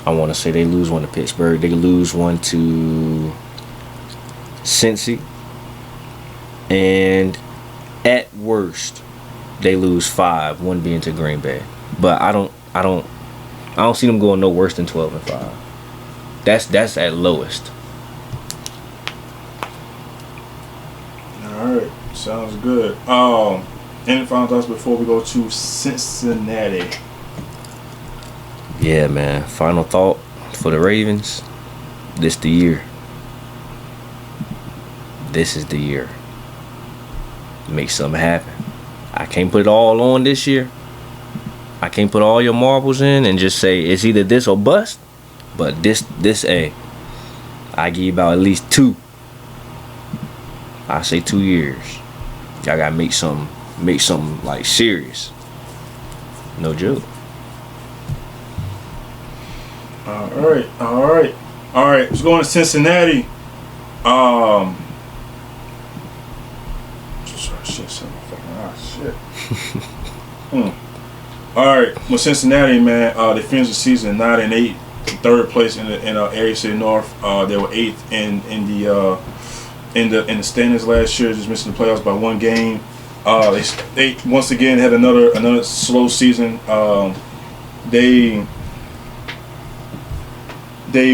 I want to say they lose one to Pittsburgh. They lose one to Cincy. And at worst, they lose 5, one being to Green Bay. But I don't see them going no worse than 12-5. That's at lowest. All right, sounds good. Any final thoughts before we go to Cincinnati? Yeah, man. Final thought for the Ravens. This the year. This is the year. Make something happen. I can't put it all on this year. I can't put all your marbles in and just say it's either this or bust. But this I give you about at least 2. I say 2 years. Y'all gotta make something like serious. No joke. All right. Let's go to Cincinnati. Shit. All right, well, Cincinnati, man, they finished the season 9-8, third place in the AFC North. They were eighth in the standings last year, just missing the playoffs by one game. They once again had another slow season. They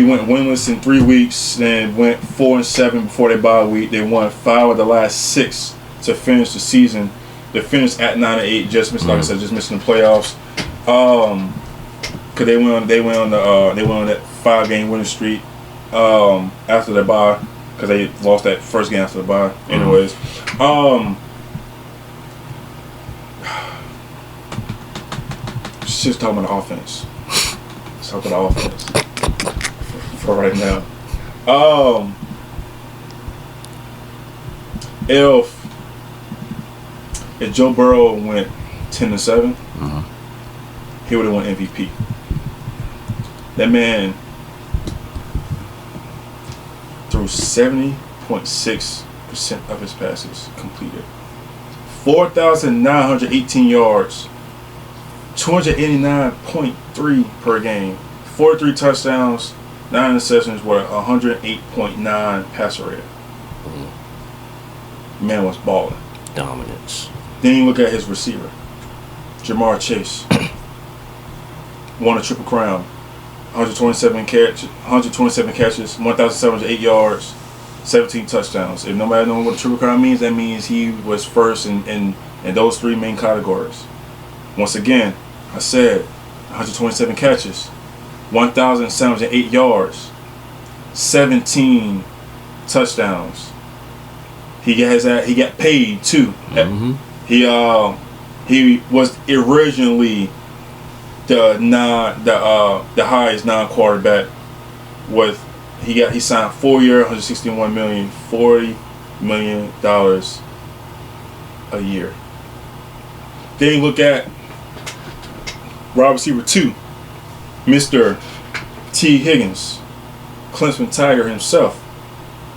went winless in 3 weeks, then went 4-7 before their bye week. They won 5 of the last 6 to finish the season. They finished at 9-8, just missing, like I said, just missing the playoffs. Cause they went on that 5-game winning streak after the bye, cause they lost that first game after the bye. Anyways, just talking about the offense. Let's talk about the offense for right now. If Joe Burrow went 10-7, he would have won MVP. That man threw 70.6% of his passes completed, 4,918 yards, 289.3 per game, 43 touchdowns, 9 interceptions, with 108.9 passer rating. Man was balling. Dominance. Then you look at his receiver, Jamar Chase. Won a triple crown. 127 catches, 1,708 yards, 17 touchdowns. If nobody knows what a triple crown means, that means he was first in those 3 main categories. Once again, I said 127 catches, 1,708 yards, 17 touchdowns. He got paid too. He was originally the highest non-quarterback. He signed 4-year, 161 million, $40 million a year. Then you look at wide receiver 2, Mr. T. Higgins, Clemson Tiger himself,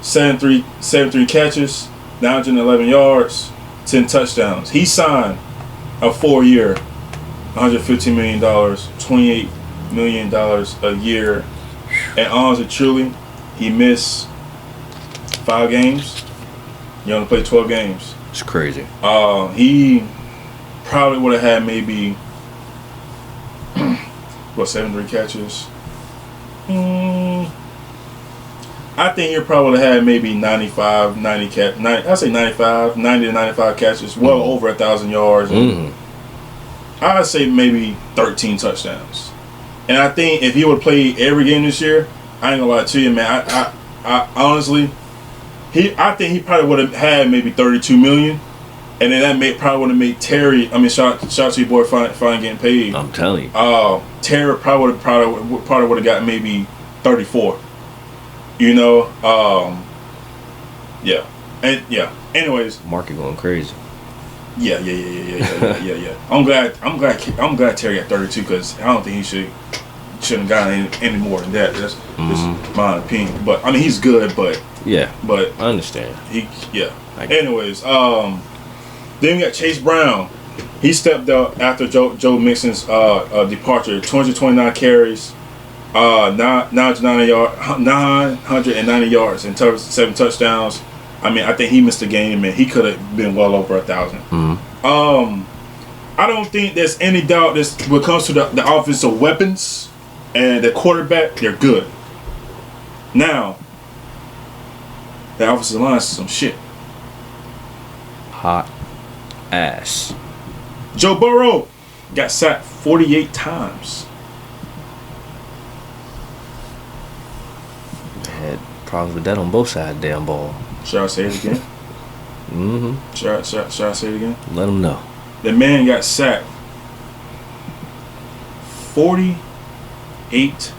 73 catches, 911 yards, 10 touchdowns. He signed a 4-year, $115 million, $28 million a year. And honestly, truly, he missed 5 games. He only played 12 games. It's crazy. He probably would have had maybe 73 catches. I think he probably would have had maybe 90 to 95 catches, well over 1,000 yards. I'd say maybe 13 touchdowns. And I think if he would play every game this year, I ain't gonna lie to you, man. I honestly, I think he probably would have had maybe 32 million, and then that probably would have made Terry. I mean, shout out to your boy, finally getting paid. I'm telling you. Terry probably would have got maybe 34. You know, yeah, and yeah. Anyways, market going crazy. Yeah. I'm glad Terry got 32, because I don't think he shouldn't have gotten any more than that. That's just my opinion. But I mean, he's good, but yeah. But I understand. Anyways, then we got Chase Brown. He stepped up after Joe Mixon's departure. 229 carries, 990 yards, and 7 touchdowns. I mean, I think he missed a game, and he could have been well over 1,000. I don't think there's any doubt when it comes to the offensive weapons and the quarterback, they're good. Now, the offensive line is some shit. Hot ass. Joe Burrow got sacked 48 times. Had problems with that on both sides of the damn ball. Should I say it again? Should I say it again? Let them know. The man got sacked 48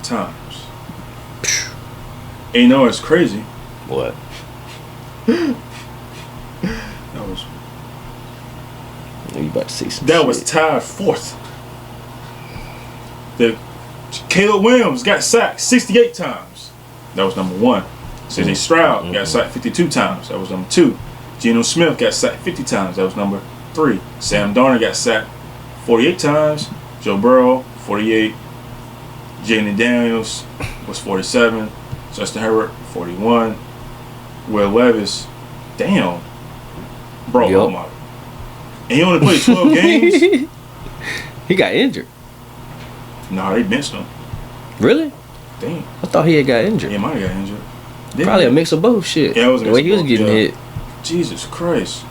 times. And you know what's crazy? What? That was. You about to see some That shit. was tied 4th. Caleb Williams got sacked 68 times. That was number 1. C.J. Stroud got sacked 52 times. That was number 2. Geno Smith got sacked 50 times. That was number 3. Sam Darnold got sacked 48 times. Joe Burrow, 48. Jalen Daniels was 47. Justin Herbert, 41. Will Levis, damn. Bro, Yep. oh my. And he only played 12 games? He got injured. Nah, they benched him. Really? Damn. I thought he had got injured. He might have got injured. Probably a mix of both shit. Yeah, it was a the mix way of he was both, getting yeah. hit. Jesus Christ.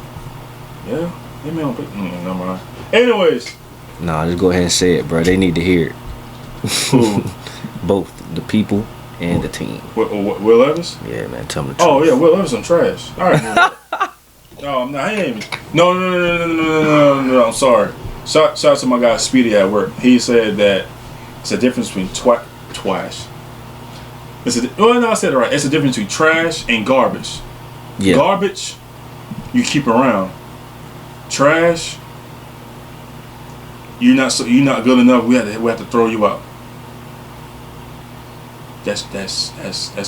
Yeah, they may not play. Never mind. Anyways. Nah, just go ahead and say it, bro. They need to hear it. Who? Both the people and the team. Will Levis? Yeah, man. Tell them the truth. Oh, yeah, Will Levis, I'm trash. All right. No, I'm not. He ain't. No. I'm sorry. Shout out to my guy Speedy at work. He said that it's a difference between twash. I said it right. It's a difference between trash and garbage. Yeah. Garbage, you keep around. Trash, you're not good enough. We have to throw you out. That's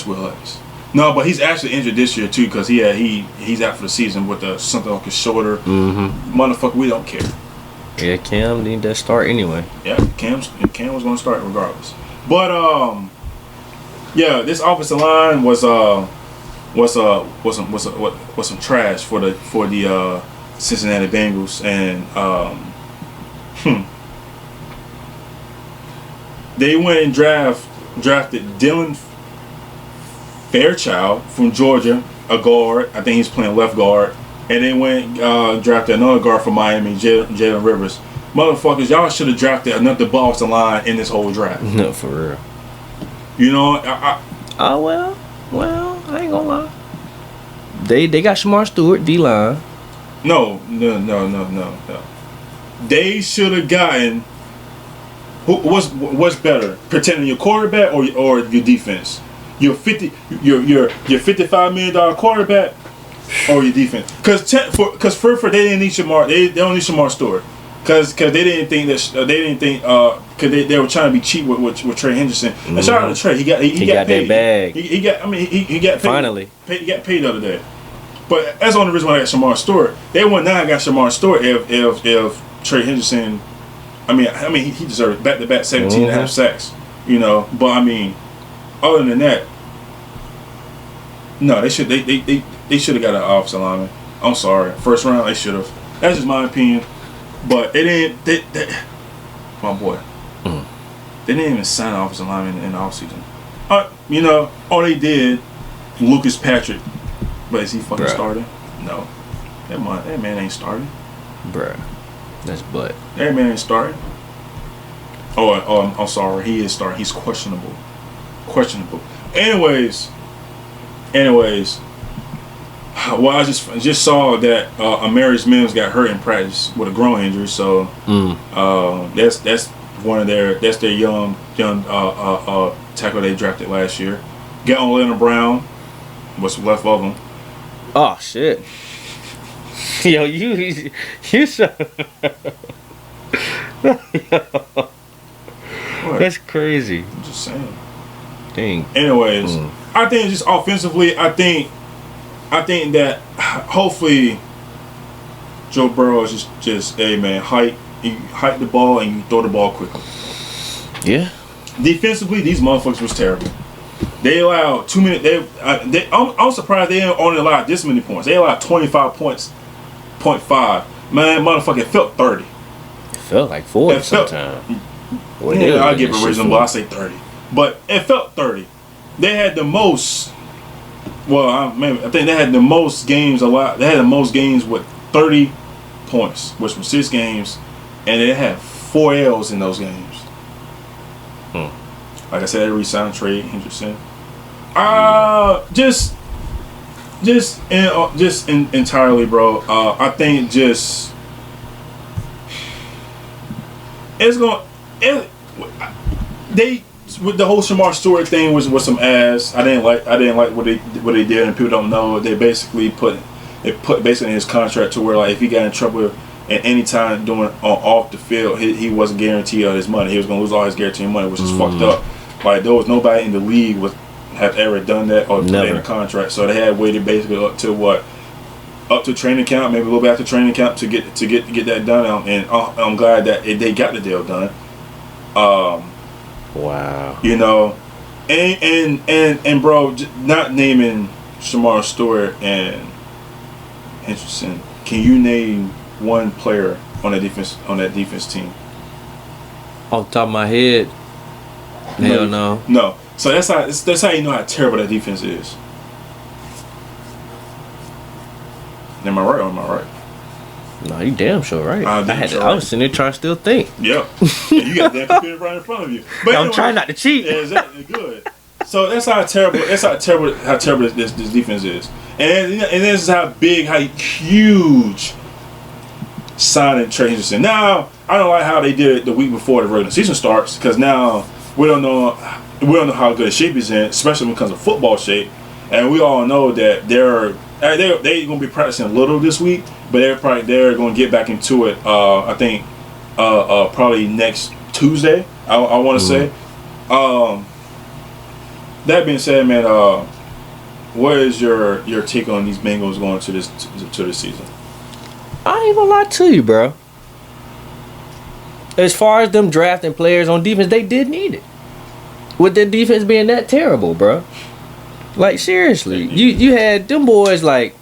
Will Levis. No, but he's actually injured this year too because he's out for the season with something on his shoulder. Mm-hmm. Motherfucker, we don't care. Yeah, Cam need that start anyway. Yeah, Cam was going to start regardless. But yeah, this offensive line was some trash for the Cincinnati Bengals, and they went and drafted Dylan Fairchild from Georgia, a guard. I think he's playing left guard. And they went drafted another guard from Miami, Jalen Rivers. Motherfuckers, y'all should have drafted another offensive line in this whole draft. No, for real. You know, well, I ain't gonna lie. They got Shamar Stewart, D-line. No. They should have gotten what's better, pretending your quarterback or your defense. Your $55 million quarterback or your defense. Because for they didn't need Shamar. They don't need Shamar Stewart. Because they didn't think because they were trying to be cheap with Trey Henderson. Mm-hmm. And shout out to Trey. He got paid. that bag. He got paid. Finally. He got paid the other day. But that's the only reason why I got Shamar Stewart. They would not have got Shamar Stewart if Trey Henderson. I mean he deserved back-to-back 17 and a half sacks. You know, but I mean, other than that, no, they should have got an offensive lineman. I'm sorry, first round they should have. That's just my opinion. But they didn't. My boy, they didn't even sign an offensive lineman in the offseason. You know, all they did, Lucas Patrick. But is he fucking starting? No. That man ain't starting. Bruh. That's butt. That man ain't starting. Oh, I'm sorry. He is starting. He's questionable. Anyways. Well, I just saw that Amarius Mims got hurt in practice with a groin injury. So that's their young tackle they drafted last year. Got on Leonard Brown. What's left of him. Oh shit. Yo, you so that's crazy. I'm just saying. Dang. Anyways, I think just offensively, I think that hopefully Joe Burrow is just hey man, hike the ball and you throw the ball quickly. Yeah. Defensively, these motherfuckers was terrible. They allowed 2 minutes. I'm surprised they only allowed this many points. They allowed 25 points, 0.5. Man, motherfucker, it felt 30. It felt like 40 sometimes. Yeah, I'll give it reasonable. I say 30, but it felt 30. They had the most. Well, I think they had the most games allowed. They had the most games with 30 points, which was 6 games, and they had 4 L's in those games. Like I said, they re-signed Trey Henderson. Entirely, bro. I think they with the whole Shamar Stewart thing was some ass. I didn't like what they did, and people don't know they basically put basically in his contract to where like if he got in trouble at any time doing off the field, he wasn't guaranteed his money. He was gonna lose all his guaranteed money, which is fucked up. Like there was nobody in the league have ever done that or put that in a contract. So they had waited basically up to what up to training camp, maybe a little bit after training camp to get that done. And I'm glad that they got the deal done. Wow. You know, and bro, not naming Shamar Stewart and Henderson. Can you name one player on that defense team? Off the top of my head, hell no. No. So that's how you know how terrible that defense is. Am I right or am I right? No, you damn sure right. I was sitting there trying to still think. Yep. And you got that computer right in front of you. But I'm trying not to cheat. Yeah, exactly. Good. So that's how terrible this defense is. And this is how huge signing Trey Henderson. Now, I don't like how they did it the week before the regular season starts, because now we don't know how good shape he's in, especially when it comes to football shape. And we all know that they're going to be practicing a little this week, but they're going to get back into it. I think probably next Tuesday. I want to say. That being said, man, what is your take on these Bengals going to this season? I ain't gonna lie to you, bro. As far as them drafting players on defense, they did need it. With their defense being that terrible, bro. Like, seriously. You had them boys, like...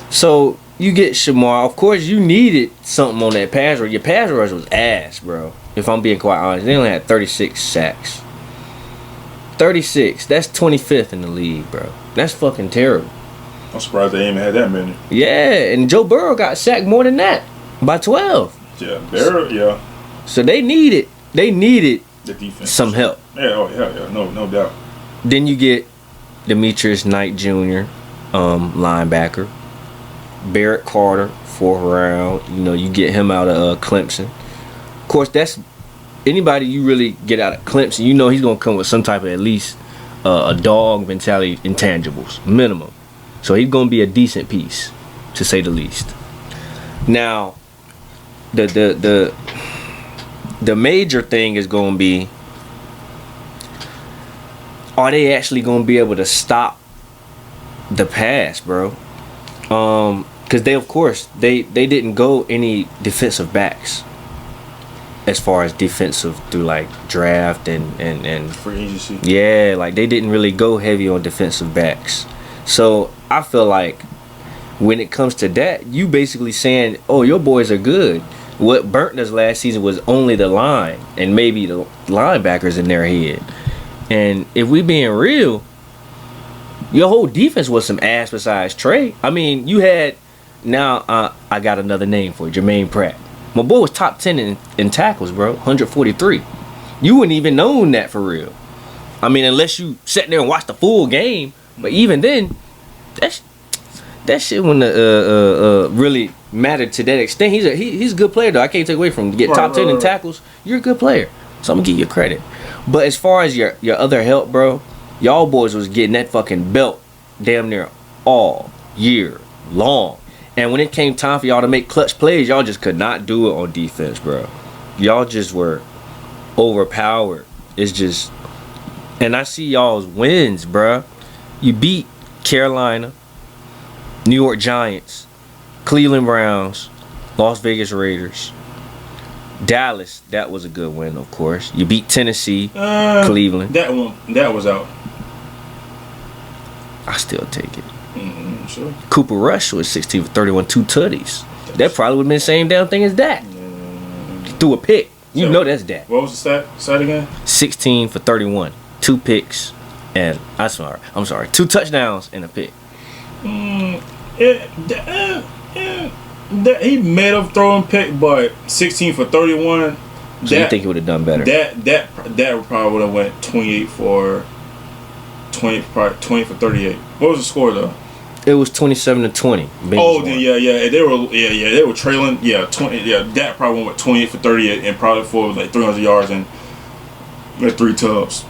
So, you get Shamar. Of course, you needed something on that pass rush. Your pass rush was ass, bro. If I'm being quite honest. They only had 36 sacks. 36. That's 25th in the league, bro. That's fucking terrible. I'm surprised they even had that many. Yeah, and Joe Burrow got sacked more than that. By 12. Yeah, Burrow, yeah. So they needed the defense. Some help. Yeah, no doubt. Then you get Demetrius Knight Jr., linebacker. Barrett Carter, 4th round. You know, you get him out of Clemson. Of course, that's anybody you really get out of Clemson, you know he's going to come with some type of at least a dog mentality, intangibles, minimum. So he's going to be a decent piece, to say the least. Now, the major thing is going to be, are they actually going to be able to stop the pass, bro? Because they, of course, they didn't go any defensive backs as far as defensive through like draft and free agency. Yeah, like they didn't really go heavy on defensive backs. So I feel like when it comes to that, you basically saying, oh, your boys are good. What burnt us last season was only the line and maybe the linebackers in their head. And if we being real, your whole defense was some ass besides Trey. I mean, you had, now I got another name for it, Jermaine Pratt. My boy was top 10 in tackles, bro, 143. You wouldn't even known that for real. I mean, unless you sat there and watched the full game. But even then, that shit wouldn't really mattered to that extent. He's a good player, though. I can't take away from him. To get top 10 in tackles, you're a good player. So I'm going to give you credit. But as far as your other help, bro, y'all boys was getting that fucking belt damn near all year long. And when it came time for y'all to make clutch plays, y'all just could not do it on defense, bro. Y'all just were overpowered. It's just... And I see y'all's wins, bro. You beat Carolina, New York Giants, Cleveland Browns, Las Vegas Raiders, Dallas. That was a good win, of course. You beat Tennessee, Cleveland. That was out. I still take it. Sure. Cooper Rush was 16 for 31, 2 tutties. That probably would have been the same damn thing as that. He threw a pick. You know that's that. What was the stat again? 16 for 31, 2 picks, and I'm sorry, 2 touchdowns and a pick. He made up throwing pick, but 16 for 31. So you think he would have done better? That probably would have went 28 for 38. What was the score though? It was 27-20. Oh, yeah. They were trailing. Yeah, 20. Yeah, that probably went 28 for 38 and probably for like 300 yards and 3 tubs.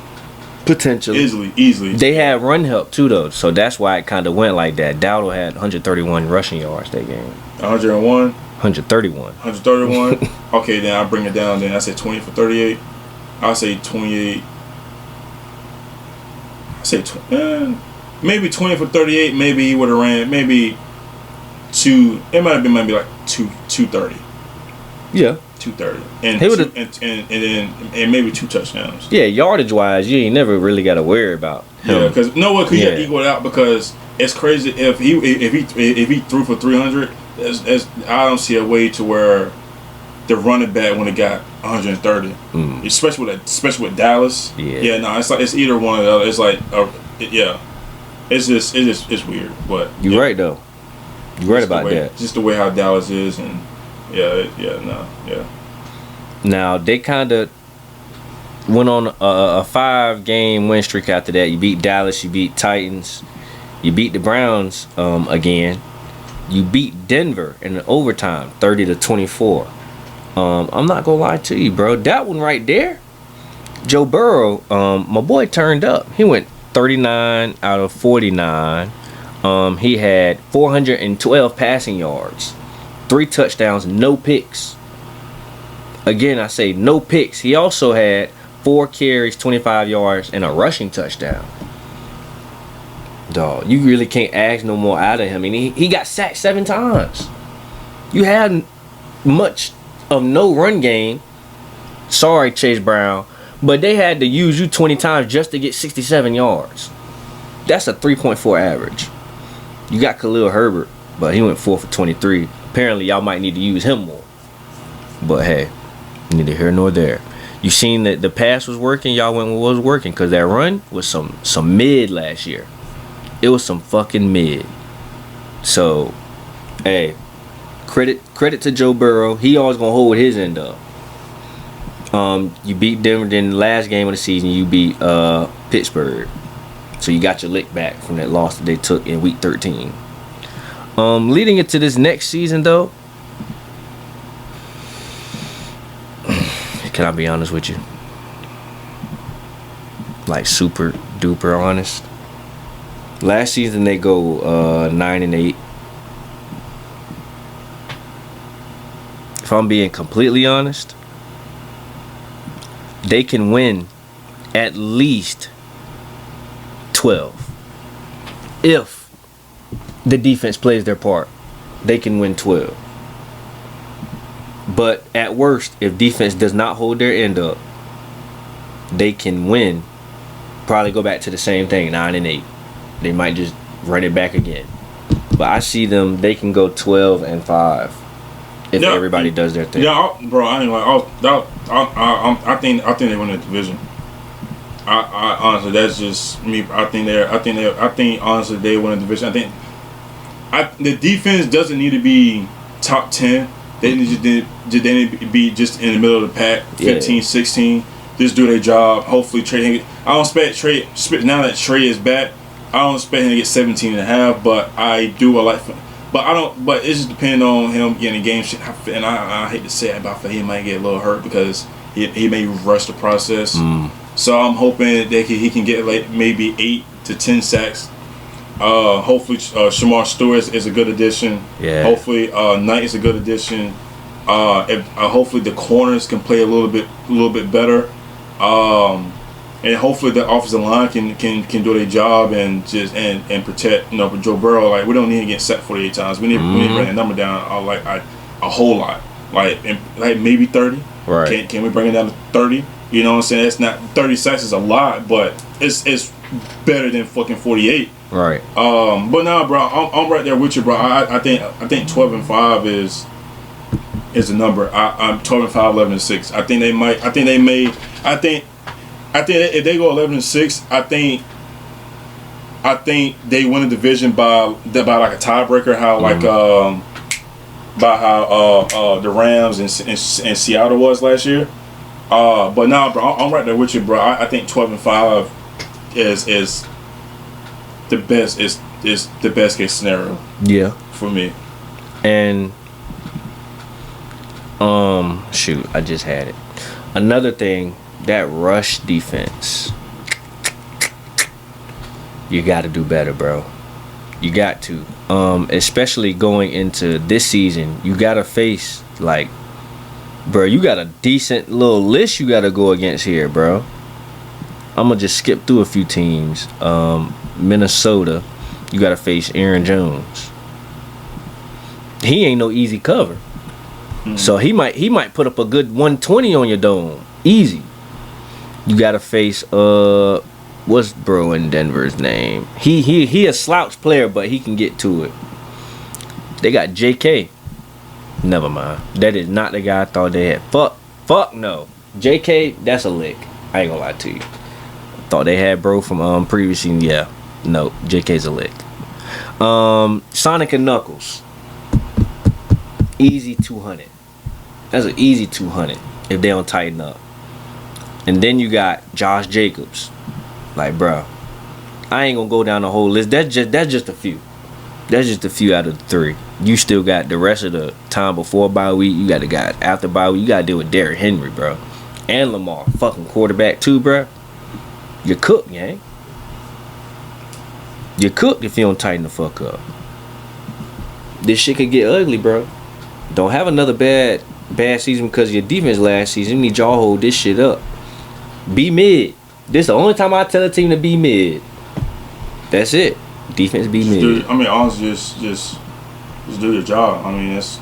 Potentially. Easily. They had run help too though, so that's why it kind of went like that. Dowdle had 131 rushing yards that game. 101. 131. 131. Okay, then I bring it down. Then I say 20 for 38. I'll say 28. I say maybe 20 for 38. Maybe he would have ran. Maybe It might have been maybe like 230. Yeah. 230. And He would've- and maybe 2 touchdowns. Yeah, yardage wise, you ain't never really got to worry about him. Yeah, because he Yeah. equaled out because it's crazy if he threw for 300. I don't see a way to where the running back when it got 130, especially with Dallas. Yeah. No, it's either one or the other. It's like it's weird, but You're right though. You're right about that. Just the way how Dallas is, and yeah. Now they kind of went on a 5-game win streak after that. You beat Dallas, you beat Titans, you beat the Browns again. You beat Denver in the overtime, 30-24. I'm not gonna lie to you, bro. That one right there, Joe Burrow, my boy turned up. He went 39 out of 49. He had 412 passing yards, 3 touchdowns, no picks. Again, I say no picks. He also had 4 carries, 25 yards, and a rushing touchdown. Dog, you really can't ask no more out of him. I mean, he got sacked 7 times. You had much of no run game. Sorry, Chase Brown, but they had to use you 20 times just to get 67 yards. That's a 3.4 average. You got Khalil Herbert, but he went 4 for 23. Apparently, y'all might need to use him more. But hey, neither here nor there. You seen that the pass was working. Y'all went with what was working because that run was some mid last year. It was some fucking mid. So, hey, credit to Joe Burrow. He always gonna hold his end up. You beat Denver. Then the last game of the season, you beat Pittsburgh. So you got your lick back from that loss that they took in week 13. Leading into this next season, though, can I be honest with you? Like super duper honest. Last season they go 9-8. If I'm being completely honest, they can win at least 12. If the defense plays their part, they can win 12. But at worst, if defense does not hold their end up, they can win. Probably go back to the same thing, 9-8. They might just run it back again. But I see them, they can go 12-5 if everybody does their thing. Yeah, bro, I ain't like. I think they win the division. I honestly, that's just me. I think honestly they win the division. The defense doesn't need to be top 10. They need to be just in the middle of the pack, 15, 16. Just do their job. Hopefully, Trey. I don't expect Trey. Now that Trey is back, I don't expect him to get 17.5. But I do like. But I don't. But it's just depending on him getting the game. And I hate to say it, but I feel he might get a little hurt because he may rush the process. So I'm hoping that he can get like maybe 8 to 10 sacks. Hopefully, Shamar Stewart is a good addition. Yeah. Hopefully, Knight is a good addition. Hopefully, the corners can play a little bit better. And hopefully, the offensive line can do their job and protect Joe Burrow. Like we don't need to get sacked 48 times. We need to bring the number down a whole lot. Like maybe 30. Right. Can we bring it down to 30? You know what I'm saying? It's not 30 sacks is a lot, but it's better than fucking 48. Right. But nah, bro, I'm right there with you, bro. I think 12-5 is the number. I'm 12-5, 11-6. I think if they go 11-6, I think they win the division by like a tiebreaker. By how the Rams and Seattle was last year. But nah, bro, I'm right there with you, bro. I think 12-5 is the best. Is the best case scenario. Yeah. For me. And shoot, I just had it. Another thing, that rush defense. You got to do better, bro. You got to. Especially going into this season, you got to face bro, you got a decent little list you got to go against here, bro. I'm going to just skip through a few teams. Minnesota, you got to face Aaron Jones. he ain't no easy cover. So he might put up a good 120 on your dome. Easy. You gotta face what's bro in Denver's name? He a slouch player, but he can get to it. They got JK. Never mind. That is not the guy I thought they had. Fuck no. JK, that's a lick. I ain't gonna lie to you. Thought they had bro from previously. Yeah. No, JK's a lick. Sonic and Knuckles. Easy 200. That's an easy 200 if they don't tighten up. And then you got Josh Jacobs. Like, bro, I ain't gonna go down the whole list. That's just a few. That's just a few out of the 3. You still got the rest of the time before bye week. You got the guy after bye week. You gotta deal with Derrick Henry, bro, and Lamar, fucking quarterback too, bro. You're cooked, gang. You're cooked if you don't tighten the fuck up. This shit could get ugly, bro. Don't have another bad season because of your defense last season. You need y'all hold this shit up. Be mid. This the only time I tell a team to be mid. That's it. Defense be mid. Honestly, just do your job. I mean, that's,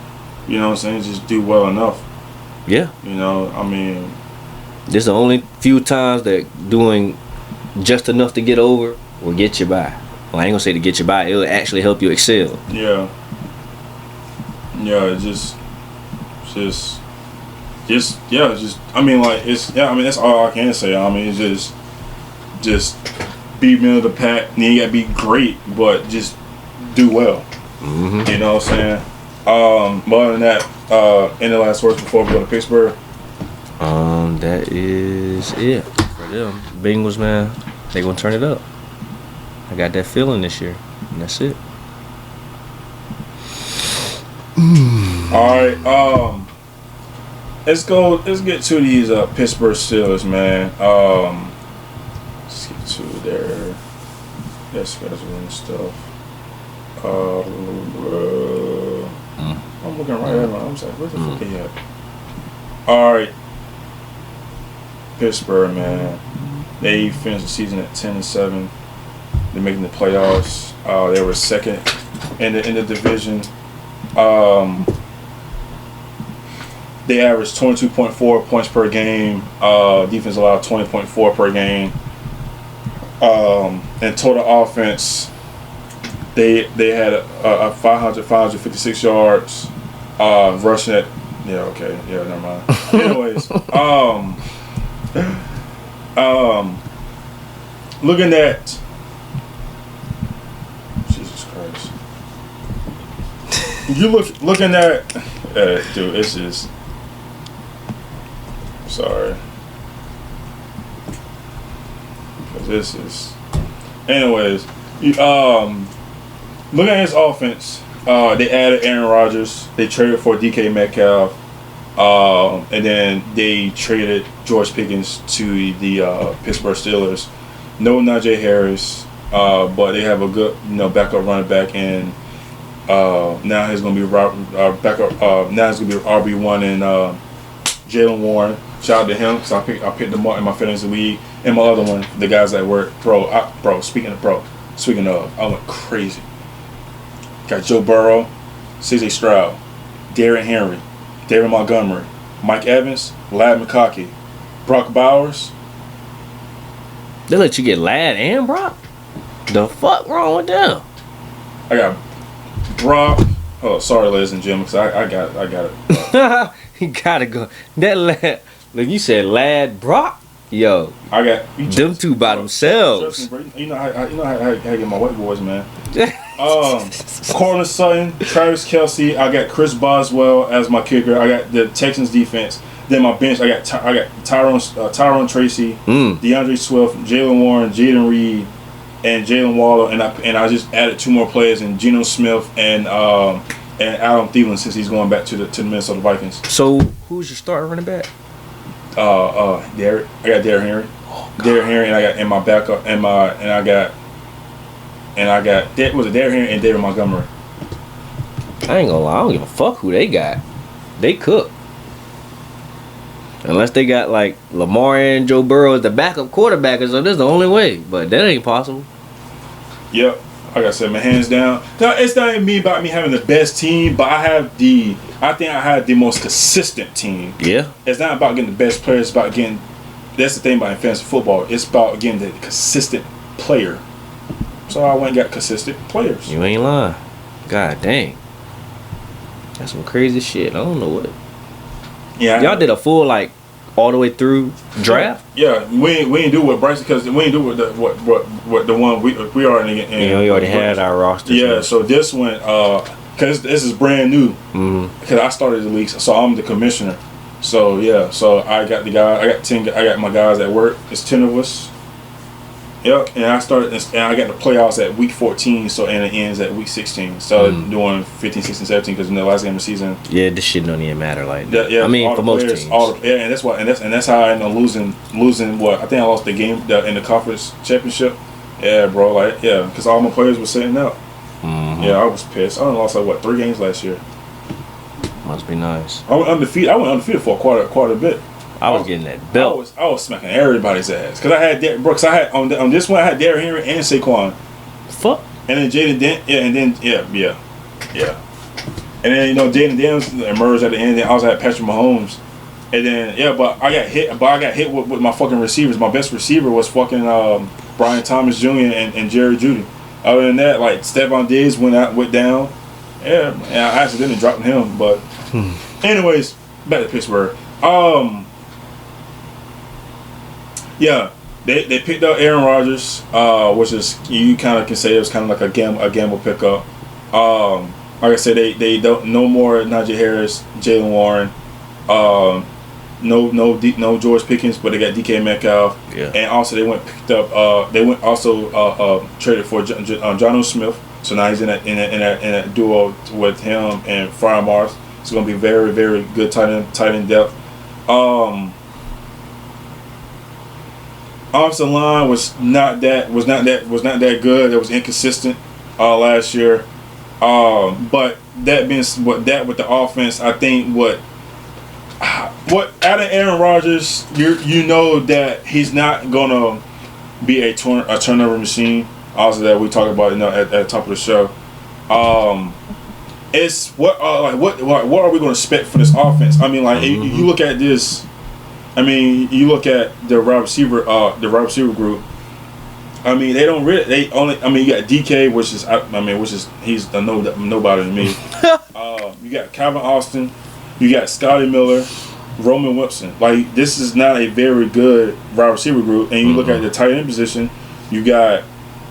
you know what I'm saying. Just do well enough. Yeah. You know, I mean, this the only few times that doing just enough to get over will get you by. Well, I ain't gonna say to get you by. It'll actually help you excel. Yeah. Yeah, just I mean, like, that's all I can say. I mean, it's just be middle of the pack. And you gotta be great, but just do well. You know what I'm saying? But other than that, any last words before we go to Pittsburgh? That is it for them. Bengals, man, they gonna turn it up. I got that feeling this year, and that's it. All right, let's get to these Pittsburgh Steelers, man. Let's get to their schedule and stuff. I'm looking right at them. I'm like, where the fuck they at? All right, Pittsburgh, man. They finished the season at 10-7. They're making the playoffs. They were second in the division. They averaged 22.4 points per game. Defense allowed 20.4 per game. And total offense, they had a 556 yards. Rushing at, never mind. Anyways, looking at, Jesus Christ, looking at, dude, it's just. Sorry. This is. Anyways, looking at his offense, they added Aaron Rodgers. They traded for DK Metcalf, and then they traded George Pickens to the Pittsburgh Steelers. No Najee Harris, but they have a good backup running back, and now he's gonna be backup. Now he's gonna be RB1 and Jalen Warren. Shout out to him because I picked him up in my fantasy league. And my other one, the guys that work speaking of, I went crazy. Got Joe Burrow, CJ Stroud, Derrick Henry, David Montgomery, Mike Evans, Ladd McConkey, Brock Bowers. They let you get Ladd and Brock? The fuck wrong with them? I got Brock. Oh, sorry, ladies and gentlemen, because I got it. You gotta go. That Ladd, like you said, Ladd Brock. Yo, I got them two by themselves. Trust me, bro. You know how I get my white boys, man. Cortland Sutton, Travis Kelce. I got Chris Boswell as my kicker. I got the Texans defense. Then my bench, I got Tyrone Tracy, DeAndre Swift, Jalen Warren, Jaden Reed, and Jalen Waller, and I just added 2 more players in Geno Smith and Adam Thielen since he's going back to the Minnesota Vikings. So who's your starting running back? Derrick. I got Derrick Henry. Derrick Henry, and I got in my backup, I got was it Derrick Henry and David Montgomery. I ain't gonna lie, I don't give a fuck who they got. They cook. Unless they got like Lamar and Joe Burrow as the backup quarterbackers, so that's the only way. But that ain't possible. Yep. like I said, my hands down. No, it's not even about me having the best team, but I think I had the most consistent team. Yeah. It's not about getting the best players. It's about getting. That's the thing about fantasy football. It's about getting the consistent player. So I went and got consistent players. You ain't lying. God dang. That's some crazy shit. I don't know what. Yeah. Y'all did a full like all the way through draft. Yeah, we ain't do what Bryce because we ain't do what the one we already in. We already had our roster. Yeah, so this one because this is brand new. Because I started the league, so I'm the commissioner. So yeah, so I got the guy. I got my guys at work. It's 10 of us. Yep, and I started, and I got the playoffs at week 14, so and it ends at week 16. So doing 15, 16, 17 because in the last game of the season. Yeah, this shit don't even matter like that. Yeah, I mean, for most players, teams. And that's why, and that's how I ended up losing. What I think I lost the game in the conference championship. Yeah, bro, like because all my players were sitting out. Yeah, I was pissed. I only lost like 3 games last year. Must be nice. I went undefeated for quite a bit. I was getting that belt. I was smacking everybody's ass because I had Brooks. I had on this one I had Derrick Henry and Saquon. Fuck. And then Jaden Dent. And then And then Jaden Daniels emerged at the end. Then I also had Patrick Mahomes. And then but I got hit. But I got hit with my fucking receivers. My best receiver was fucking Brian Thomas Jr. and Jerry Jeudy. Other than that, like Stephon Diggs went down. Yeah, and I accidentally dropped him. But anyways, back to Pittsburgh. Yeah, they picked up Aaron Rodgers, which is you kind of can say it was kind of like a gamble pickup. Like I said, they don't no more Najee Harris, Jalen Warren, no George Pickens, but they got DK Metcalf. Yeah, and also they went traded for Jonnu Smith, so now he's in a duo with him and Freiermuth. It's gonna be very very good tight end depth. Offensive line was not that good. It was inconsistent last year. But that being with the offense, I think what out of Aaron Rodgers, you know that he's not gonna be a turnover machine. Also, that we talked about at the top of the show. It's what are we gonna expect for this offense? I mean, like you look at this. I mean, you look at the wide receiver group. I mean, they don't really. They only. I mean, you got DK, which is he's a nobody to me. You got Calvin Austin, you got Scotty Miller, Roman Wilson. Like this is not a very good wide receiver group. And you look at the tight end position, you got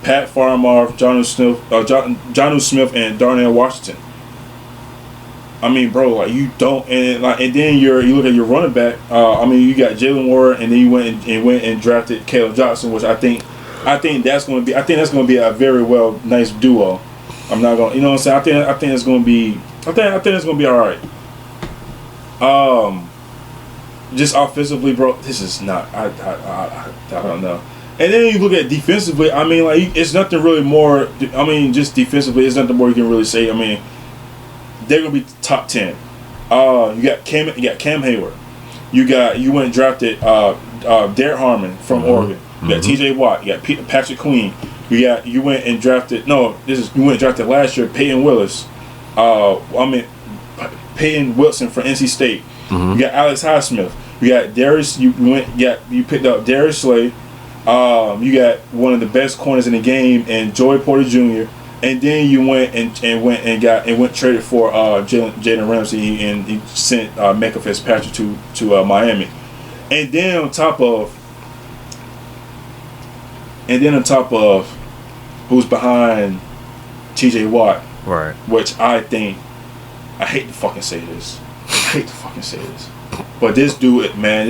Pat Freiermuth, Jonnu Smith, and Darnell Washington. I mean, bro, like you don't, and then you look at your running back. I mean, you got Jalen Warren, and then you went and drafted Caleb Johnson, which I think that's going to be a very nice duo. I'm not going, what I'm saying. I think it's going to be, I think it's going to be all right. Just offensively, bro, this is not. I don't know. And then you look at defensively. I mean, like it's nothing really more. I mean, just defensively, it's nothing more you can really say. I mean. They're gonna be top 10. You got Cam Hayward. You went and drafted Derek Harmon from Oregon. You got T.J. Watt. You got Patrick Queen. You went and drafted last year Peyton Willis. Peyton Wilson from NC State. You got Alex Highsmith. You got Darius. You picked up Darius Slay. You got one of the best corners in the game, and Joey Porter Jr. And then you went and traded for Jalen Ramsey and he sent Micah Fitzpatrick to Miami. And then on top of who's behind T.J. Watt, right? Which I hate to fucking say this, but this dude, man,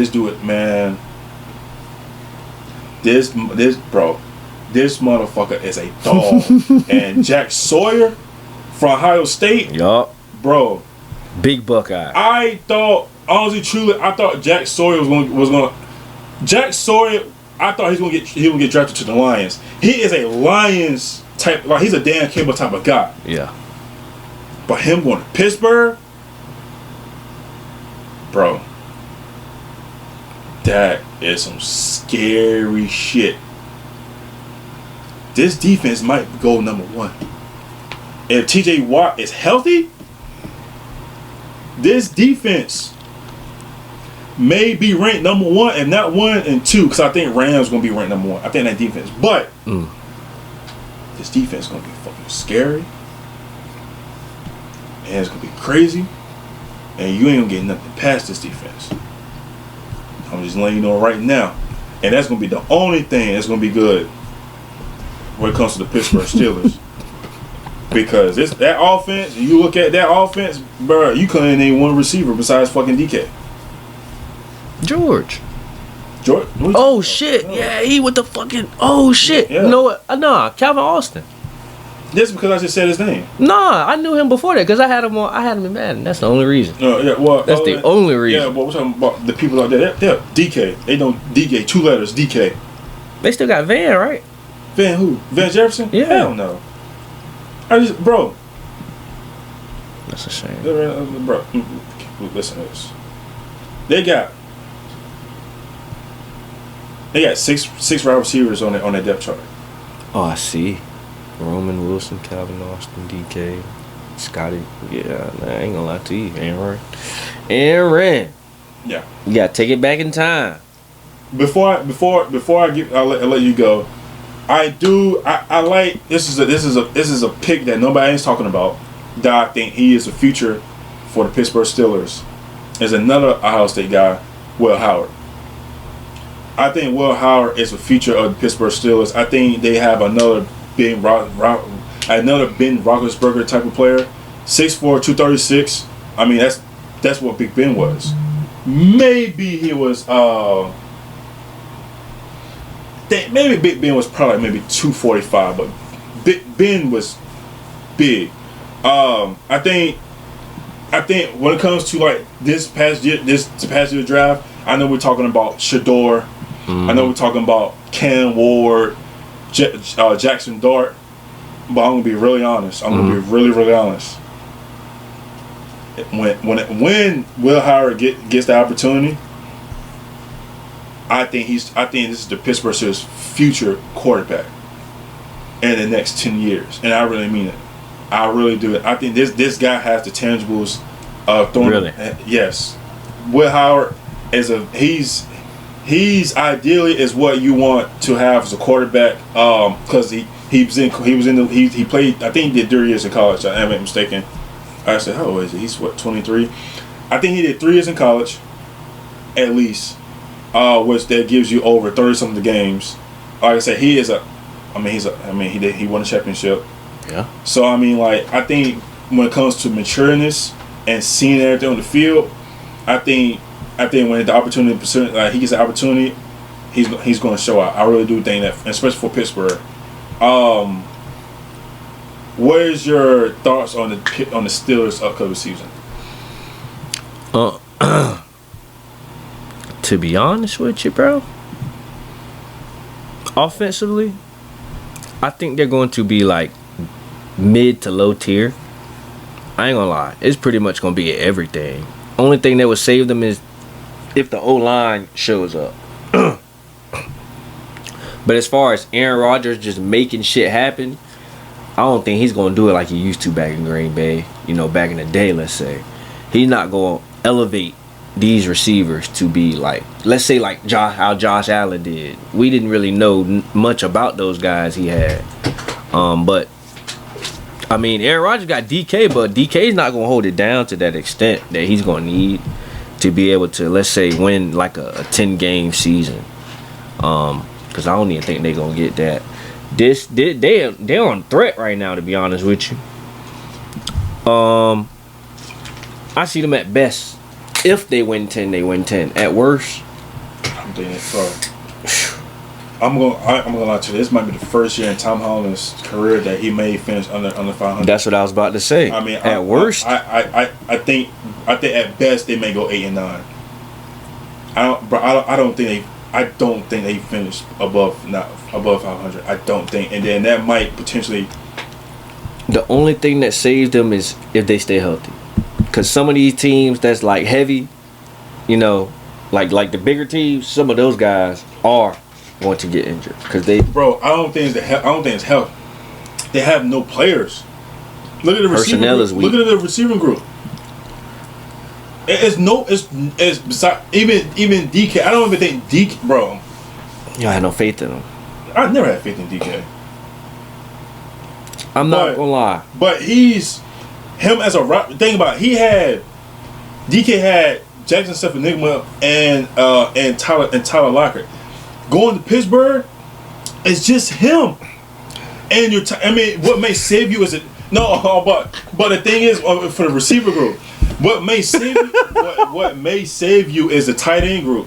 this motherfucker is a dog. And Jack Sawyer from Ohio State. Yup. Bro. Big Buckeye. I thought Jack Sawyer was going Jack Sawyer, I thought he would get drafted to the Lions. He is a Lions type, like he's a Dan Campbell type of guy. Yeah. But him going to Pittsburgh, bro, that is some scary shit. this defense might go number 1. If TJ Watt is healthy, this defense may be ranked number 1, if not 1 and 2, because I think Rams going to be ranked number 1. I think that defense. But this defense is going to be fucking scary. And it's going to be crazy. And you ain't going to get nothing past this defense. I'm just letting you know right now. And that's going to be the only thing that's going to be good when it comes to the Pittsburgh Steelers. Because that offense, you look at that offense, bro, you couldn't name one receiver besides fucking DK. George. Oh, shit. Yeah, he with the fucking... Oh, shit. Yeah. You know what? Nah, Calvin Austin. Just because I just said his name. Nah, I knew him before that because I had him in Madden. That's the only reason. That's the only reason. Yeah, but we're talking about the people out there. They're DK. They don't DK. 2 letters, DK. They still got Van, right? Van who? Van Jefferson? Yeah. Hell no. Bro. That's a shame. Bro, listen to this. They got 6 wide receivers on their depth chart. Oh, I see. Roman Wilson, Calvin Austin, DK, Scotty. Yeah, I ain't gonna lie to you, Aaron. Yeah. You gotta take it back in time. Before I let you go. I like this is a pick that nobody is talking about. That I think he is the future for the Pittsburgh Steelers. Is another Ohio State guy, Will Howard. I think Will Howard is the future of the Pittsburgh Steelers. I think they have another Ben Roethlisberger type of player, 6'4", 236. I mean that's what Big Ben was. Maybe he was. Maybe Big Ben was probably maybe 245, but Big Ben was big. I think when it comes to like this past year draft, I know we're talking about Shador. I know we're talking about Cam Ward, Jackson Dart, but I'm gonna be really honest. I'm gonna be really, really honest. When Will Howard gets the opportunity, I think this is the Pittsburgh Steelers' future quarterback in the next 10 years, and I really mean it. I really do. I think this guy has the tangibles of throwing. Really? Yes. Will Howard he's ideally is what you want to have as a quarterback, because he played. I think he did 3 years in college. I am mistaken. I said, how old is he? He's 23. I think he did 3 years in college, at least, which that gives you over 30-something games. Like I said, he won a championship. Yeah. So I mean, like, I think when it comes to matureness and seeing everything on the field, I think when the opportunity, like he gets the opportunity, he's going to show out. I really do think that, especially for Pittsburgh. What is your thoughts on the Steelers' upcoming season? To be honest with you, bro, offensively, I think they're going to be like mid to low tier. I ain't gonna lie, it's pretty much gonna be everything. Only thing that would save them is if the O-line shows up. But as far as Aaron Rodgers just making shit happen, I don't think he's gonna do it like he used to back in Green Bay. You know, back in the day, let's say. He's not gonna elevate these receivers to be like, let's say like how Josh Allen did. We didn't really know much about those guys he had. But I mean, Aaron Rodgers got DK, but DK's not gonna hold it down to that extent that he's gonna need to be able to, let's say, win like a 10-game season. Because I don't even think they're gonna get that. They're on threat right now, to be honest with you. I see them at best. If they win 10, they win 10. At worst, I'm thinking, bro. I'm gonna lie to you. This might be the first year in Tom Holland's career that he may finish under 500. That's what I was about to say. I mean, at worst, I think at best they may go 8 and 9. I don't think they finish above 500. I don't think, and then that might potentially. The only thing that saves them is if they stay healthy, because some of these teams that's like heavy, you know, like the bigger teams, some of those guys are going to get injured because they. Bro, I don't think it's health. They have no players. Look at the Personnel is weak. Look at the receiving group. It's beside even DK. I don't even think DK, bro. I had no faith in him. I never had faith in DK. I'm not gonna lie. But he's him as a rock. Think about it, DK had Jackson Stefanigma and Tyler Lockett. Going to Pittsburgh, it's just him. And what may save you is but the thing is for the receiver group, what may save you is the tight end group.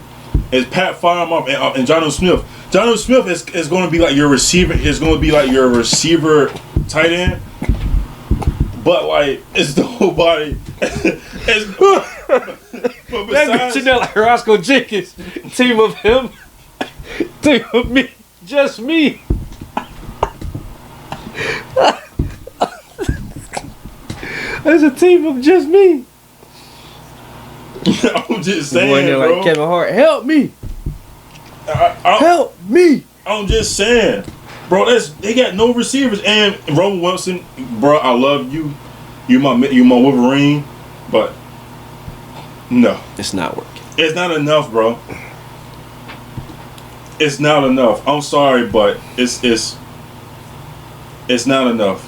Is Pat Freiermuth and Jonnu Smith. Jonnu Smith is going to be like your receiver. Is going to be like your receiver tight end. But like it's nobody. But besides, that like Roscoe Jenkins, team of him, team of me, just me. There's a team of just me. I'm just saying, bro. Like Kevin Hart, help me. Help me. I'm just saying, bro. They got no receivers, and Roman Wilson, bro. I love you. You my Wolverine, but no, it's not working. It's not enough, bro. It's not enough. I'm sorry, but it's not enough.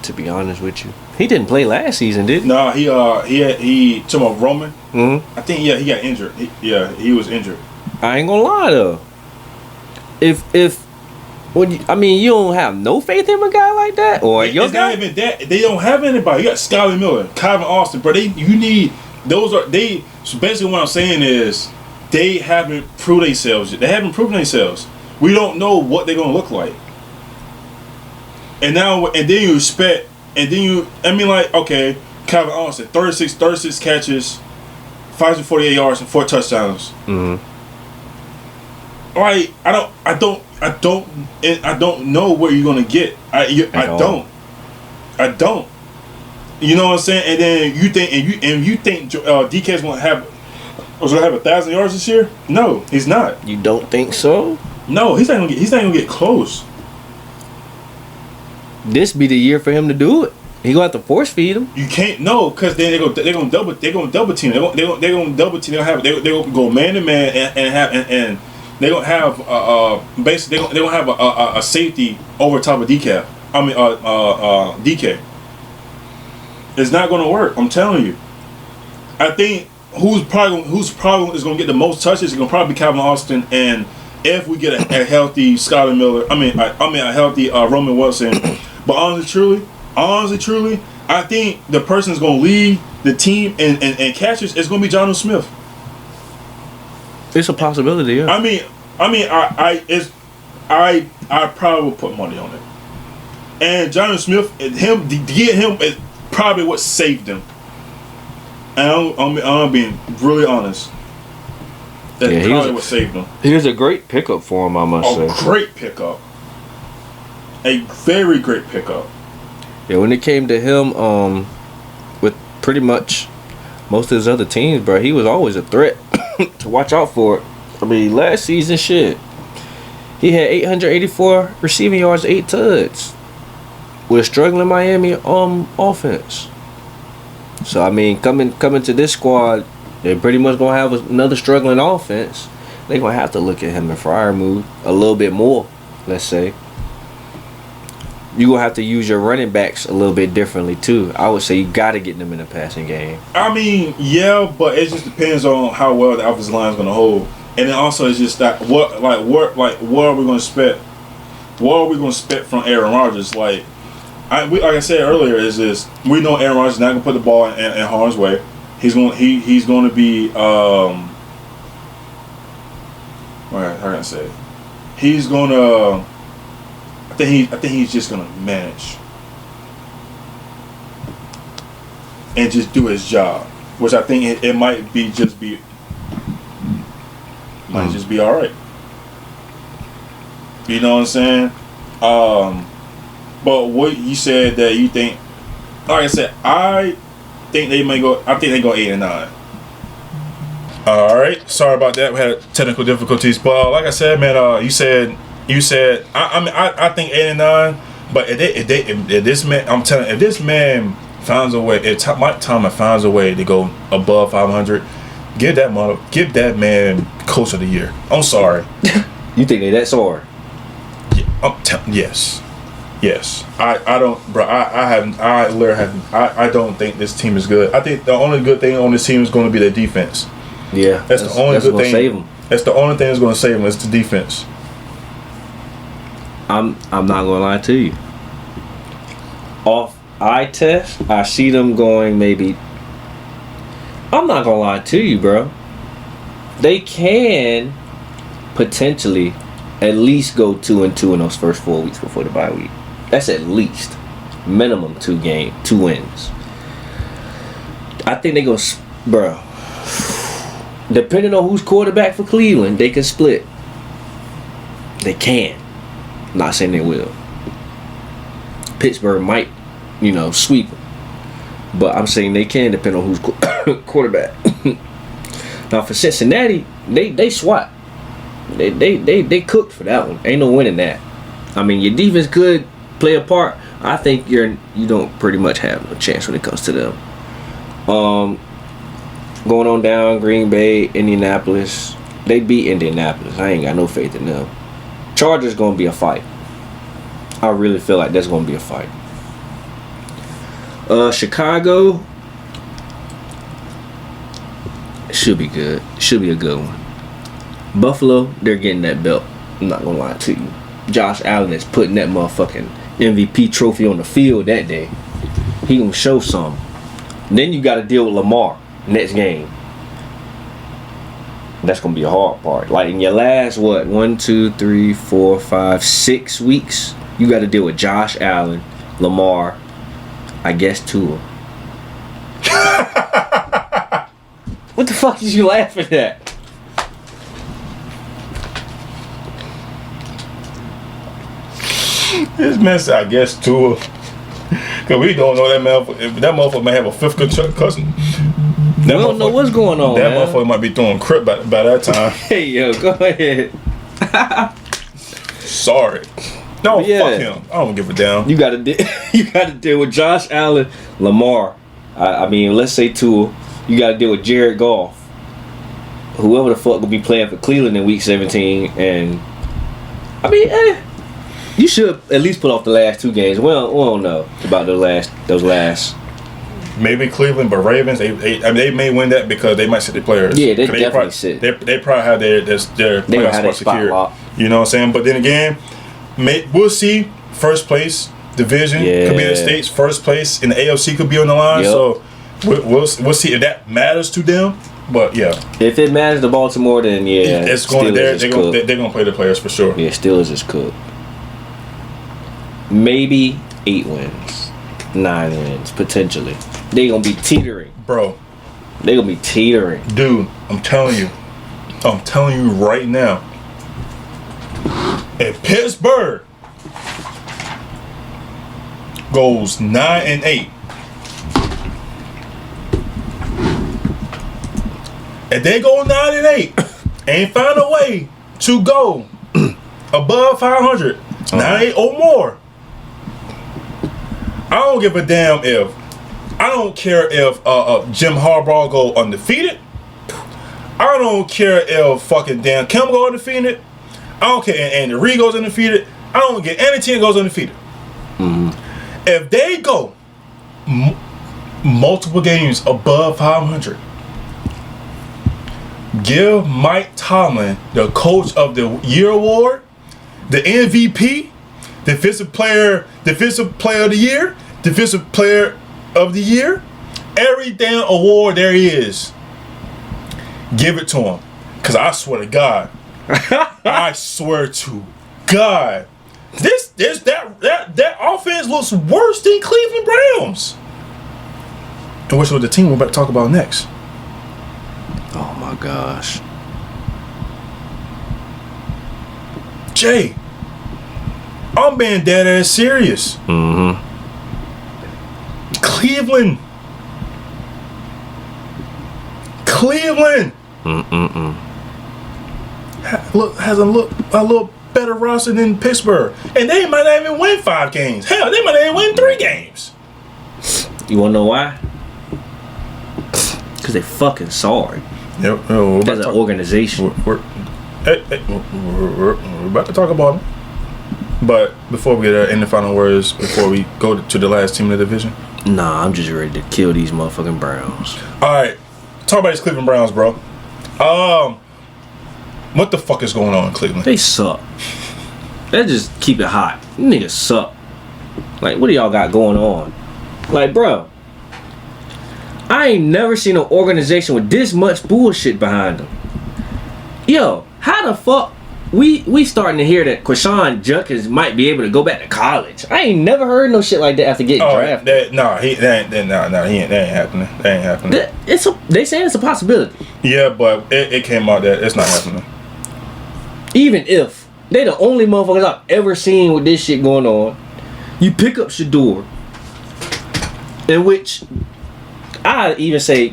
To be honest with you, he didn't play last season, did he? Nah, he talking about Roman. Mm-hmm. I think he got injured. He was injured. I ain't gonna lie though. You don't have no faith in a guy like that, or your guy. Not even that. They don't have anybody. You got Scotty Miller, Calvin Austin, bro. You need those. So basically, what I'm saying is they haven't proved themselves yet. They haven't proven themselves. We don't know what they're gonna look like. And then you expect, okay, Calvin Austin, 36 catches, 548 yards, and 4 touchdowns. Mm-hmm. Like I don't know where you're gonna get. I don't. You know what I'm saying? And then you think DK's gonna have 1,000 yards this year? No, he's not. You don't think so? No, he's not gonna get close. This be the year for him to do it. He gonna have to force feed him. You can't because then they're gonna double team. They're gonna double team. They're gonna go man to man and they're gonna have basically they're gonna have a safety over top of DK. DK. It's not gonna work. I'm telling you. I think who's probably is gonna get the most touches is gonna probably be Calvin Austin, and if we get a healthy Scotty Miller, a healthy Roman Wilson. But honestly, truly, I think the person that's gonna lead the team and catches is gonna be Jonnu Smith. It's a possibility, yeah. I probably would put money on it. And Jonnu Smith, to get him is probably what saved him. And I'm being really honest. That's probably what saved him. He was a great pickup for him, I must say. A great pickup. A very great pickup. Yeah, when it came to him, with pretty much most of his other teams, bro, he was always a threat to watch out for. Last season, shit, he had 884 receiving yards, 8 touchdowns with a struggling Miami offense. So coming to this squad, they're pretty much gonna have another struggling offense. They're gonna have to look at him and Freiermuth a little bit more. Let's say you gonna have to use your running backs a little bit differently too. I would say you gotta get them in the passing game. Yeah, but it just depends on how well the offensive line is gonna hold, and then also it's just that what are we gonna expect? What are we gonna expect from Aaron Rodgers? Like I said earlier, is this we know Aaron Rodgers is not gonna put the ball in harm's way. He's going to be how can I say? He's going to. I think he's just going to manage and just do his job, which I think it might just be all right. You know what I'm saying? But what you said that you think, like I said, I think they go 8-9. All right, sorry about that. We had technical difficulties, but like I said, man, you said I think 8-9, but if this man, I'm telling you, if this man finds a way, if Mike Tomlin finds a way to go above 500, give that man coach of the year. I'm sorry. You think they that sorry? Yes. I don't, bro. I literally haven't. I don't think this team is good. I think the only good thing on this team is going to be their defense. Yeah, that's the only good thing. Save them. That's the only thing that's going to save them. Is the defense. I'm not gonna lie to you. Off eye test, I see them going maybe. I'm not gonna lie to you, bro. They can potentially at least go 2-2 in those first 4 weeks before the bye week. That's at least minimum 2 wins. I think they go, bro. Depending on who's quarterback for Cleveland, they can split. They can. Not saying they will. Pittsburgh might, sweep them. But I'm saying they can, depending on who's quarterback. Now for Cincinnati, they swat. They cooked for that one. Ain't no winning that. I mean, your defense could play a part. I think you don't pretty much have no chance when it comes to them. Going on down, Green Bay, Indianapolis. They beat Indianapolis. I ain't got no faith in them. Chargers gonna be a fight. I really feel like that's gonna be a fight. Chicago should be good. Should be a good one. Buffalo, they're getting that belt. I'm not gonna lie to you. Josh Allen is putting that motherfucking MVP trophy on the field that day. He gonna show some. Then you got to deal with Lamar next game. That's gonna be a hard part. Like in your last 1, 2, 3, 4, 5, 6 weeks, you got to deal with Josh Allen, Lamar, I guess Tua. What the fuck is you laughing at? This man said, I guess Tua. Cause we don't know that motherfucker may have a 5th cousin. We don't know what's going on. That man. motherfucker might be throwing crip by that time. Hey yo, go ahead. Sorry. No, yeah. Fuck him. I don't give a damn. You gotta deal with Josh Allen, Lamar. I mean, let's say Tua. You gotta deal with Jared Goff. Whoever the fuck will be playing for Cleveland in week 17, and I mean, you should at least put off the last 2 games. We don't know about those last. Maybe Cleveland, but Ravens, they may win that because they might sit their players. Yeah, they definitely sit. They probably have their playoff spot secured. You know what I'm saying? But then again, we'll see. First place division could be in the States. First place in the AFC could be on the line. Yep. So we'll see if that matters to them. But yeah, if it matters to Baltimore, then it's going there. They're gonna play the players for sure. Yeah, Steelers is cooked. Maybe 8 wins, 9 wins potentially. They gonna be teetering, bro. They gonna be teetering, dude. I'm telling you right now. If Pittsburgh goes 9-8, if they go 9-8 and find a way to go above 500, 9-8 or more, I don't give a damn if. I don't care if Jim Harbaugh go undefeated. I don't care if fucking Dan Campbell go undefeated. I don't care if Andy Reid goes undefeated. I don't care if any team goes undefeated. Mm-hmm. If they go multiple games above 500, give Mike Tomlin the Coach of the Year award, the MVP, Defensive Player of the Year, Defensive Player of the Year, every damn award there is. Give it to him. Cause I swear to God. I swear to God. That offense looks worse than Cleveland Browns. And which was the team we're about to talk about next. Oh my gosh. Jay, I'm being dead ass serious. Mm-hmm. Cleveland. Hasn't looked a little better roster than Pittsburgh, and they might not even win 5 games. Hell, they might not even win 3 games. You wanna know why? Because they fucking sorry. Yep. As an organization. We're about to talk about them. But before we get any final words, before we go to the last team in the division? Nah, I'm just ready to kill these motherfucking Browns. Alright. Talk about these Cleveland Browns, bro. What the fuck is going on in Cleveland? They suck. Let's just keep it hot. You niggas suck. Like, what do y'all got going on? Like, bro, I ain't never seen an organization with this much bullshit behind them. Yo, how the fuck we starting to hear that Quashon Judkins might be able to go back to college? I ain't never heard no shit like that after getting drafted. That ain't happening. That ain't happening. They saying it's a possibility. Yeah, but it came out that it's not happening. Even if they the only motherfuckers I've ever seen with this shit going on, you pick up Shador, in which I even say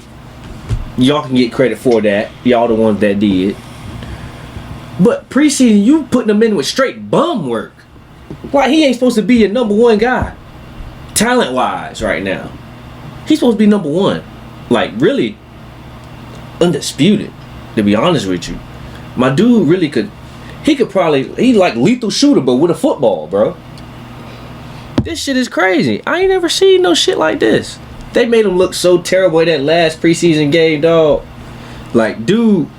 y'all can get credit for that. Y'all the ones that did. But preseason, you putting him in with straight bum work. Like, he ain't supposed to be your number 1 guy, talent wise, right now. He's supposed to be number 1, like really undisputed. To be honest with you, my dude really could. He like lethal shooter, but with a football, bro. This shit is crazy. I ain't never seen no shit like this. They made him look so terrible in that last preseason game, dog. Like, dude.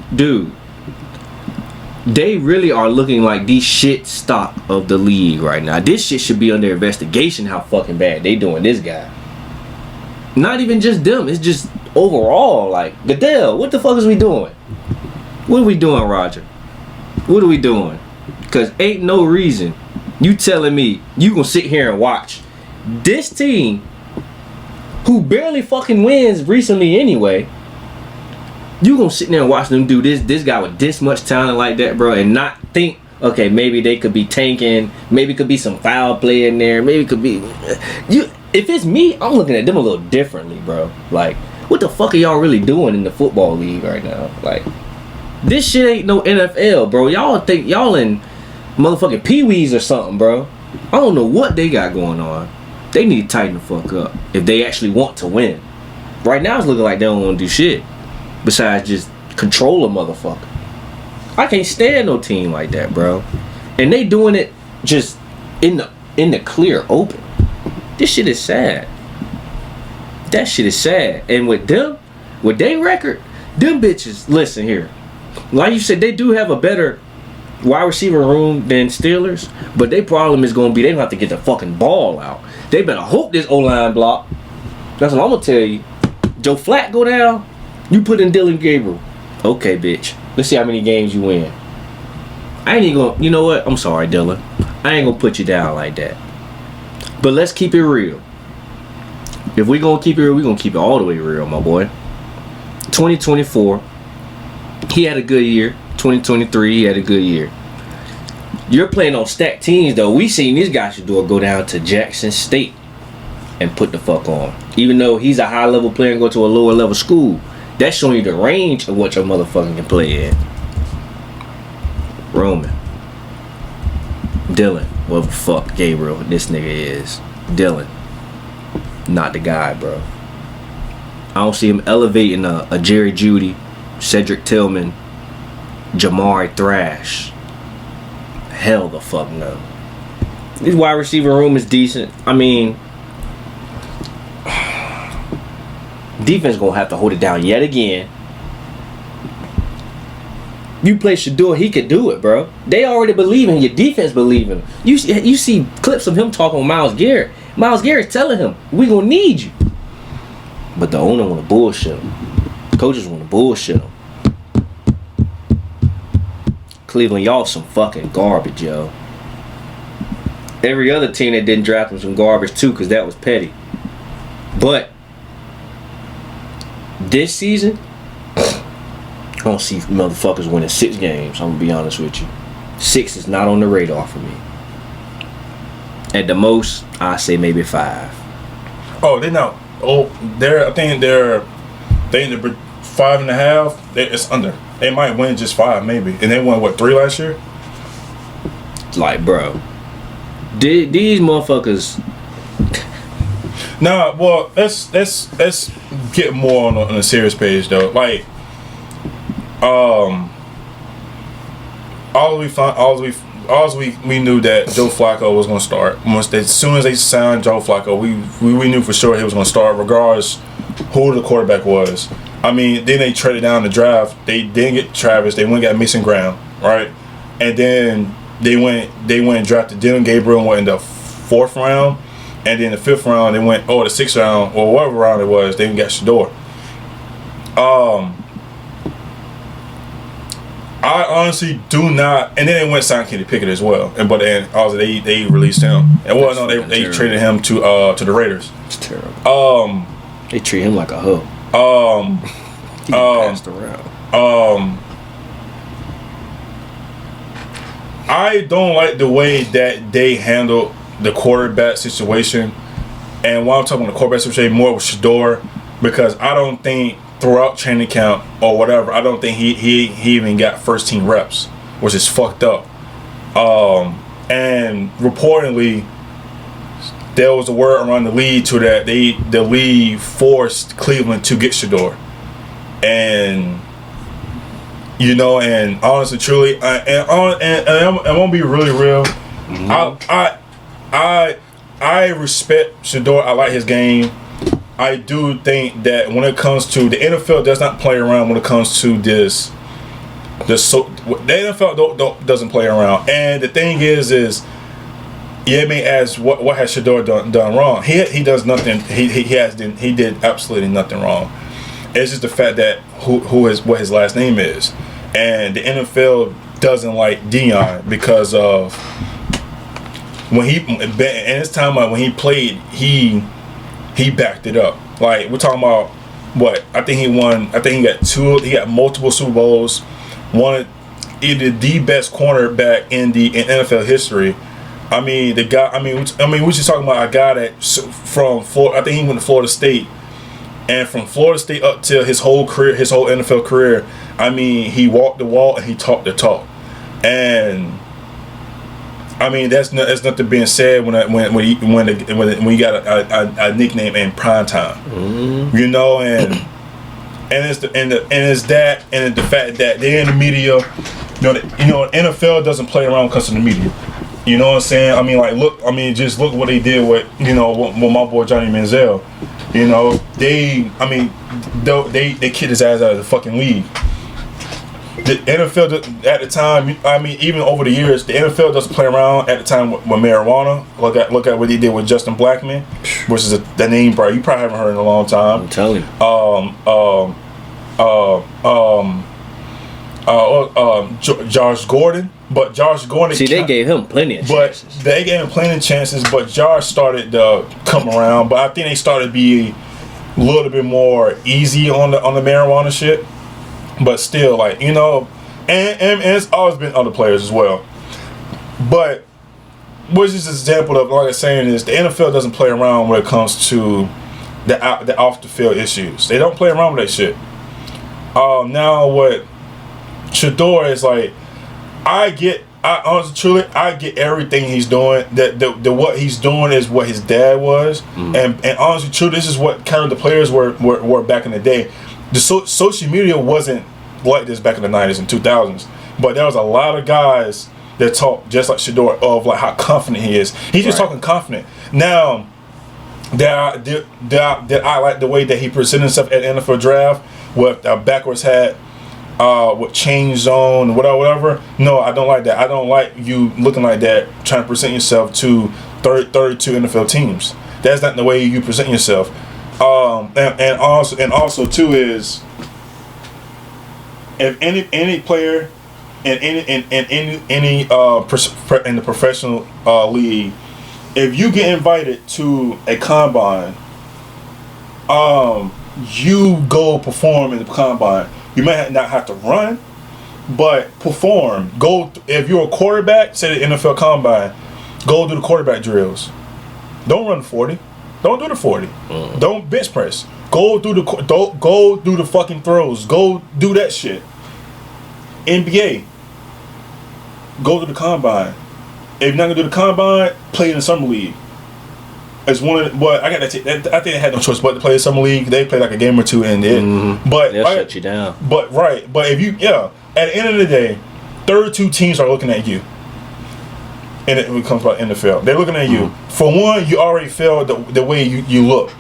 They really are looking like the shit stock of the league right now. This shit should be under investigation how fucking bad they doing this guy. Not even just them. It's just overall. Like, Goodell, what the fuck is we doing? What are we doing, Roger? What are we doing? Because ain't no reason you telling me you gonna sit here and watch this team who barely fucking wins recently anyway. You gonna sit there and watch them do this guy with this much talent like that, bro, and not think, okay, maybe they could be tanking, maybe could be some foul play in there, maybe could be you. If it's me, I'm looking at them a little differently, bro. Like, what the fuck are y'all really doing in the football league right now? Like, this shit ain't no NFL, bro. Y'all think y'all in motherfucking Pee-wees or something, bro. I don't know what they got going on. They need to tighten the fuck up if they actually want to win. Right now it's looking like they don't want to do shit besides just control a motherfucker. I can't stand no team like that, bro. And they doing it just in the clear open. This shit is sad. That shit is sad. And with them, with their record, them bitches, listen here. Like you said, they do have a better wide receiver room than Steelers, but their problem is going to be they don't have to get the fucking ball out. They better hope this O-line block. That's what I'm going to tell you. Joe Flack go down, you put in Dylan Gabriel. Okay, bitch. Let's see how many games you win. I ain't even going to, you know what? I'm sorry, Dylan. I ain't going to put you down like that. But let's keep it real. If we going to keep it real, we going to keep it all the way real, my boy. 2024, he had a good year. 2023, he had a good year. You're playing on stacked teams, though. We seen this guy should go down to Jackson State and put the fuck on. Even though he's a high-level player and go to a lower-level school, that's showing you the range of what your motherfucker can play in. Roman. Dylan. Whatever the fuck Gabriel this nigga is. Dylan. Not the guy, bro. I don't see him elevating a Jerry Jeudy, Cedric Tillman, Jamari Thrash. Hell the fuck no. This wide receiver room is decent. I mean, defense gonna have to hold it down yet again. You play Shador, he could do it, bro. They already believe in him. Your defense believe in him. You see clips of him talking with Myles Garrett. Myles Garrett's telling him, we gonna need you. But the owner wanna bullshit him. Coaches wanna bullshit him. Cleveland, y'all some fucking garbage, yo. Every other team that didn't draft him some garbage too, because that was petty. But this season, I don't see motherfuckers winning 6 games. I'm gonna be honest with you. 6 is not on the radar for me. At the most, I say maybe 5. Oh, they're not. Oh, I think they're in the 5.5. It's under. They might win just 5, maybe. And they won what 3 last year. Like, bro, these motherfuckers. Nah, well, let's get more on a serious page though. Like, we knew that Joe Flacco was gonna start. As soon as they signed Joe Flacco, we knew for sure he was gonna start, regardless who the quarterback was. I mean, then they traded down the draft. They didn't get Travis. They went and got Mason Graham, right? And then they went and drafted Dylan Gabriel and went in the 4th round. And then the 5th round, they went, the 6th round, or whatever round it was, they got Shador. I honestly do not, and then they went sign Kenny Pickett as well. But also they released him. And they traded him to the Raiders. It's terrible. They treat him like a hoe. He passed around. I don't like the way that they handle the quarterback situation, and while I'm talking about the quarterback situation, more with Shador, because I don't think throughout training camp or whatever, I don't think he even got first team reps, which is fucked up. And reportedly, there was a word around the league to that the league forced Cleveland to get Shador, and and honestly, truly, and I'm gonna be really real. Mm-hmm. I respect Shador. I like his game. I do think that when it comes to the NFL, does not play around when it comes to this. The NFL doesn't play around. And the thing is you may ask what has Shador done wrong? He does nothing. He did absolutely nothing wrong. It's just the fact that what his last name is, and the NFL doesn't like Dion because of. When it's time when he played, he backed it up. Like, we're talking about what? I think he won. I think he got 2. He got multiple Super Bowls. One, either the best cornerback in NFL history. I mean, the guy. I mean, we're just talking about a guy that from Florida. I think he went to Florida State, and from Florida State up till his whole career, his whole NFL career. I mean, he walked the walk and he talked the talk, and. I mean, that's nothing being said when you got a nickname in prime time, mm-hmm. and it's the fact that they're in the media. NFL doesn't play around when it comes to the media. You know what I'm saying? I mean, just look what they did with with my boy Johnny Manziel. They kicked his ass out of the fucking league. The NFL at the time, I mean, even over the years, the NFL doesn't play around at the time with marijuana. Look at what he did with Justin Blackman, which is the name, bro. You probably haven't heard in a long time. I'm telling you. Josh Gordon, but Josh Gordon. See, they gave him plenty of chances. But they gave him plenty of chances, but Josh started to come around. But I think they started to be a little bit more easy on the marijuana shit. But still, and it's always been other players as well. But what's just an example of, like I'm saying, is the NFL doesn't play around when it comes to the off the field issues. They don't play around with that shit. Now what Shador is like, I get everything he's doing. That what he's doing is what his dad was, and honestly, truly, this is what kind of the players were back in the day. The social media wasn't like this back in the 90s and 2000s, but there was a lot of guys that talk just like Shador of like how confident he is. He's just talking confident. Now, that I like the way that he presented himself at the NFL draft with a backwards hat, with change zone and whatever. No, I don't like that. I don't like you looking like that, trying to present yourself to 32 NFL teams. That's not the way you present yourself. And also too is if any player in the professional league, if you get invited to a combine, you go perform in the combine. You might not have to run, but perform. If you're a quarterback, say the NFL combine, go do the quarterback drills. Don't run 40. Don't do the 40. Don't bench press. Go do the fucking throws. Go do that shit. NBA. Go to the combine. If you're not gonna do the combine, play in the summer league. It's one of the, but I got to. I think I had no choice but to play the summer league. They play like a game or two and it. Mm-hmm. But they'll shut you down. But if you at the end of the day, 32 teams are looking at you. And when it comes about NFL, they're looking at you. For one, you already failed the way you look.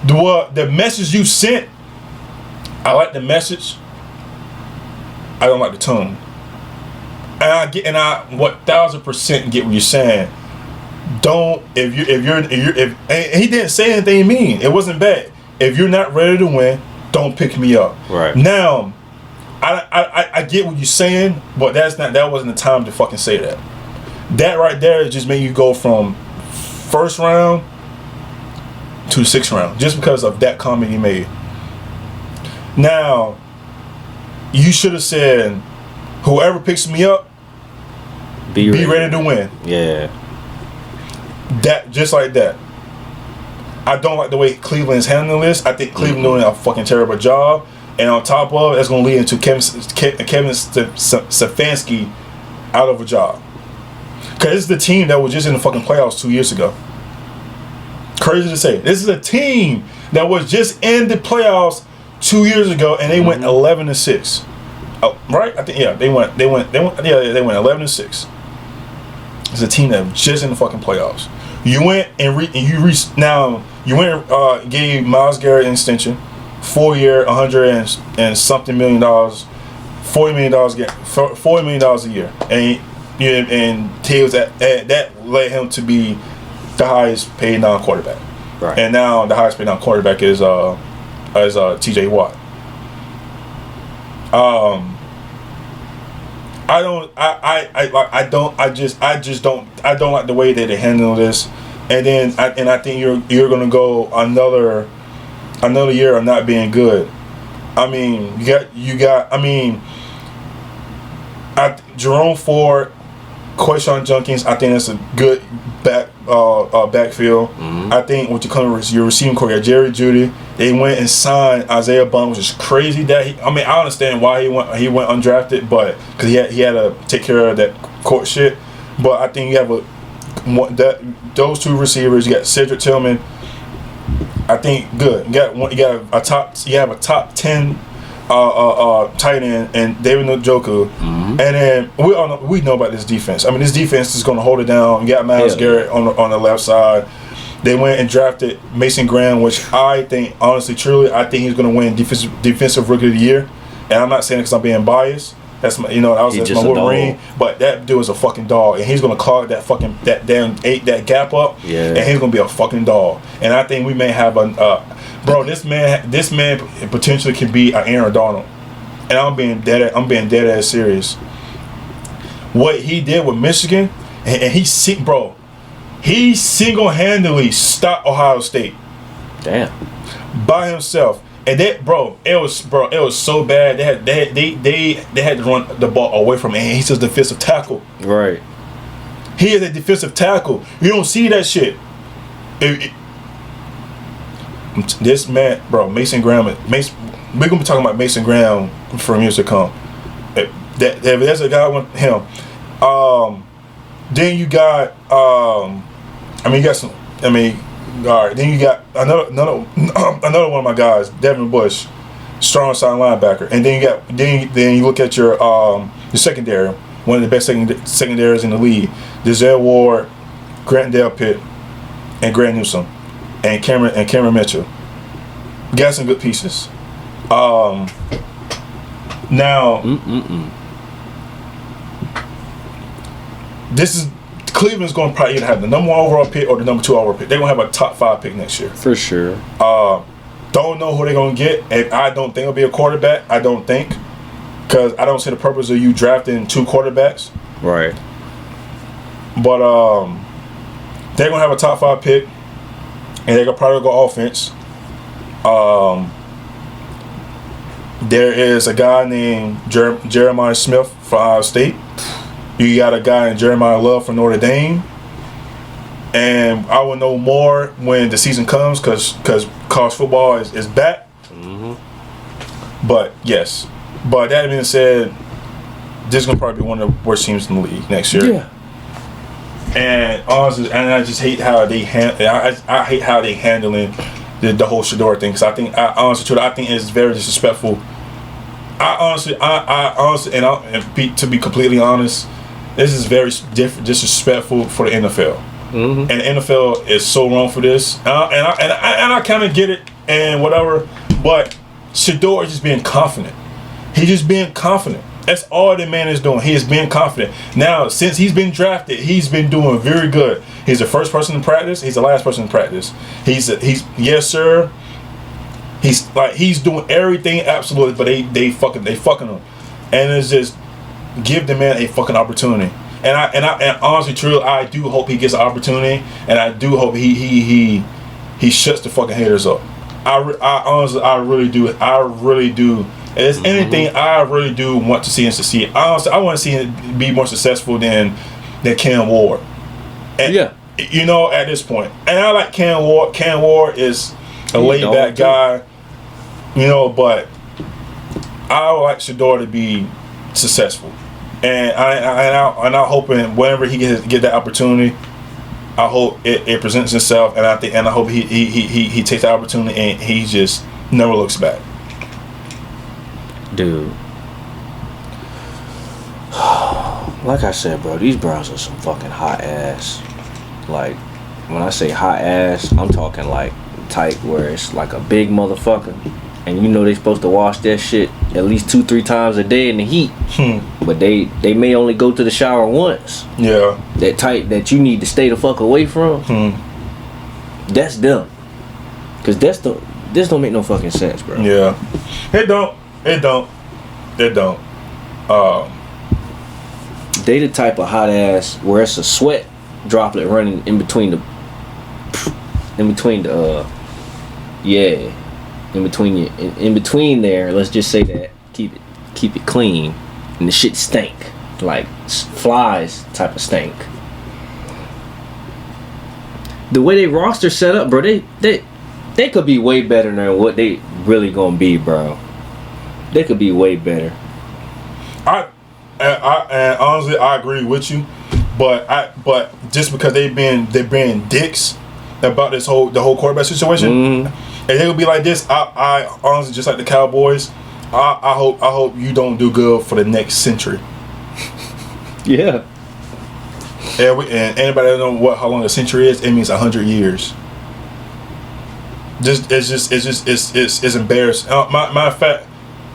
The message you sent, I like the message. I don't like the tone. And I 1000% get what you're saying. Don't if he didn't say anything mean. It wasn't bad. If you're not ready to win, don't pick me up. Right. Now, I get what you're saying, but that wasn't the time to fucking say that. That right there just made you go from first round to sixth round just because of that comment he made. Now, you should have said, whoever picks me up, be ready to win. Yeah. That just like that. I don't like the way Cleveland's handling this. I think Cleveland doing a fucking terrible job, and on top of it, that's going to lead into Kevin Stefanski out of a job. Because this is the team that was just in the fucking playoffs 2 years ago. Crazy to say. This is a team that was just in the playoffs 2 years ago, and they went 11-6. Oh, right? I think they went 11-6. It's a team that was just in the fucking playoffs. You went and gave Myles Garrett an extension, 4-year, $100 and something million, $40 million a year, and he was at that led him to be the highest paid non-quarterback. Right. And now the highest paid non-quarterback is T.J. Watt. I don't like the way that they handle this, and I think you're gonna go another year of not being good. I mean, Jerome Ford, Quayshawn Jenkins, I think that's a good backfield. I think what you come with your receiving core, Jerry Jeudy. They went and signed Isaiah Bond, which is crazy. That I understand why he went undrafted, but because he had to take care of that court shit. But I think you have those two receivers. You got Cedric Tillman. I think good. You have a top 10 tight end and David Njoku. And then we know about this defense. I mean, this defense is going to hold it down. You got Myles Garrett on the left side. They went and drafted Mason Graham, which I think, honestly, truly, I think he's going to win defensive rookie of the year. And I'm not saying it because I'm being biased. That's my, that's my Wolverine. But that dude is a fucking dog, and he's going to clog that gap up. Yeah. And he's going to be a fucking dog. And I think we may have this man potentially can be an Aaron Donald. And I'm being dead ass serious. What he did with Michigan, and he single-handedly stopped Ohio State. Damn. By himself. And it was so bad. They had to run the ball away from him. And he's a defensive tackle. Right. He is a defensive tackle. You don't see that shit. This man, Mason Graham. We're gonna be talking about Mason Graham for years to come. There's a guy with him. Then you got you got some. All right. Then you got another one of my guys, Devin Bush, strong side linebacker, and then you look at your secondary, one of the best secondaries in the league, Denzel Ward, Grant Delpit, and Grant Newsome, and Cameron Mitchell. You got some good pieces. Now, this is. Cleveland's going to probably either have the number 1 overall pick or the number 2 overall pick. They're going to have a top 5 pick next year. For sure. Don't know who they're going to get. And I don't think it'll be a quarterback. I don't think. Because I don't see the purpose of you drafting 2 quarterbacks. Right. But they're going to have a top 5 pick. And they're going to probably go offense. There is a guy named Jeremiah Smith from Ohio State. You got a guy in Jeremiah Love from Notre Dame. And I will know more when the season comes because college football is back. But yes. But that being said, this is going to probably be one of the worst teams in the league next year. Yeah. And honestly, and I just hate how they I hate how they handling the whole Shador thing because I think it's very disrespectful. I honestly, to be completely honest, this is very disrespectful for the NFL. And the NFL is so wrong for this. And I kind of get it and whatever, but Shador is just being confident. He's just being confident. That's all the man is doing. He is being confident. Now, since he's been drafted, he's been doing very good. He's the first person in practice. He's the last person in practice. He's yes, sir. He's doing everything absolutely, but they fucking him. And it's just give the man a fucking opportunity. And honestly, truly, I do hope he gets an opportunity, and I do hope he shuts the fucking haters up. I really do. If there's anything I really do want to see him succeed, honestly, I want to see him be more successful than Cam Ward. And, you know, at this point, and I like Cam Ward. Cam Ward is a laid back guy, you know, but I would like Shador to be successful. And I'm hoping whenever he get that opportunity, I hope it presents itself, and I hope he takes the opportunity and he just never looks back. Dude, like I said, bro, these Browns are some fucking hot ass. Like, when I say hot ass, I'm talking like tight where it's like a big motherfucker, and you know they supposed to wash that shit at least 2-3 times a day in the heat. But they may only go to the shower once. Yeah. That tight that you need to stay the fuck away from. That's them. Cause this don't make no fucking sense, bro. Yeah. It don't. They the type of hot ass where it's a sweat droplet running in between there. Let's just say that keep it clean, and the shit stink like flies type of stink. The way they roster set up, bro, they could be way better than what they really gonna be, bro. They could be way better. And honestly, I agree with you, but just because they're being dicks about the whole quarterback situation, and they will be like this. I honestly, just like the Cowboys, I hope you don't do good for the next century. Yeah. And anybody that know how long a century is? It means 100 years. It's embarrassing. Matter of fact,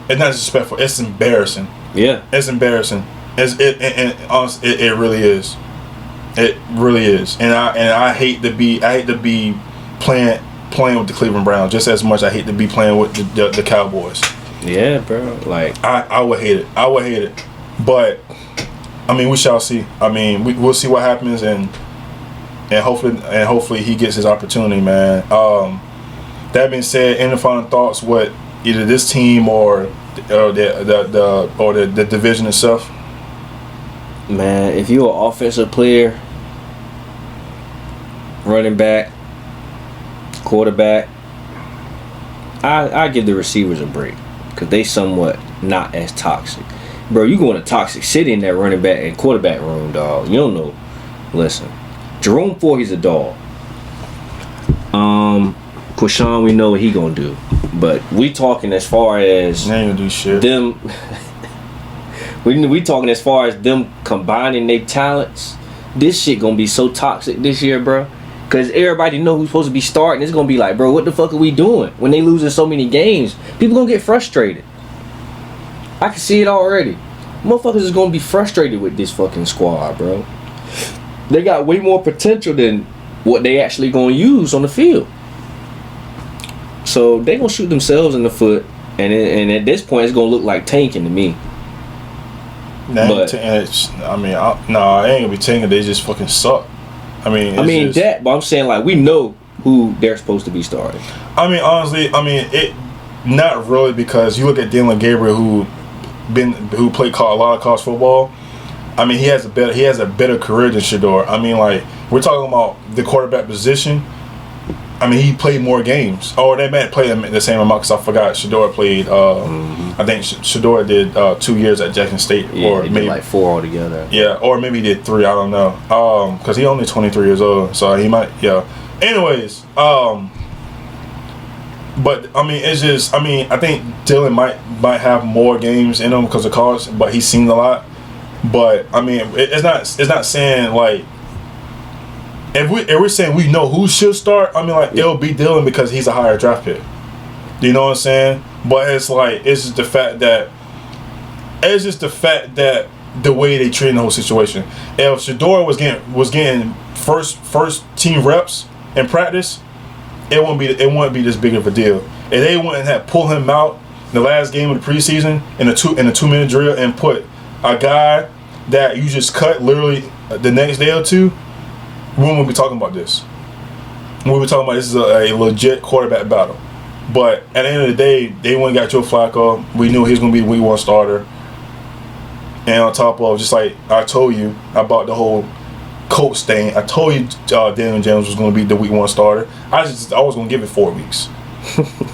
it's not disrespectful. It's embarrassing. Yeah. It's embarrassing. Honestly, it really is. It really is. And I hate to be playing with the Cleveland Browns just as much I hate to be playing with the Cowboys. Yeah, bro. Like I would hate it. But I mean, we shall see. I mean, we'll see what happens, and hopefully he gets his opportunity, man. That being said, any final thoughts? What either this team or the division itself? Man, if you're an offensive player, running back, quarterback, I give the receivers a break because they somewhat not as toxic. Bro, you going to Toxic City in that running back and quarterback room, dog. You don't know. Listen, Jerome Ford, he's a dog. Quashawn, we know what he gonna do, but we talking as far as they ain't gonna do shit. Them. we talking as far as them combining their talents. This shit gonna be so toxic this year, bro. Cause everybody know who's supposed to be starting. It's gonna be like, bro, what the fuck are we doing when they losing so many games? People gonna get frustrated. I can see it already. Motherfuckers is gonna be frustrated with this fucking squad, bro. They got way more potential than what they actually gonna use on the field. So they gonna shoot themselves in the foot, and at this point, it's gonna look like tanking to me. It ain't gonna be tanking. They just fucking suck. But I'm saying like we know who they're supposed to be starting. I mean, honestly, it not really because you look at Dylan Gabriel who played a lot of college football. I mean, he has a better career than Shador. I mean, like we're talking about the quarterback position. I mean, he played more games. Oh, they might play the same amount because I forgot Shador played. I think Shador did 2 years at Jackson State, or maybe like 4 altogether. Yeah, or maybe he did 3. I don't know. Because he only 23 years old, so he might. Yeah. Anyways, but I mean, it's just. I mean, I think Dylan might have more games in him because of college, but he's seen a lot. But I mean, it's not saying like. If we're saying we know who should start, I mean, like, it'll be Dylan because he's a higher draft pick. You know what I'm saying? But it's like, it's just the fact that the way they treat the whole situation. If Shador was getting first team reps in practice, it wouldn't be this big of a deal. If they wouldn't have pulled him out in the last game of the preseason in a 2-minute drill and put a guy that you just cut literally the next day or two, we won't be talking about this. We were talking about this is a legit quarterback battle. But at the end of the day, they went and got Joe Flacco. We knew he was going to be the week 1 starter. And on top of, just like I told you about the whole Colts thing, I told you Daniel Jones was going to be the week 1 starter. I was going to give it 4 weeks.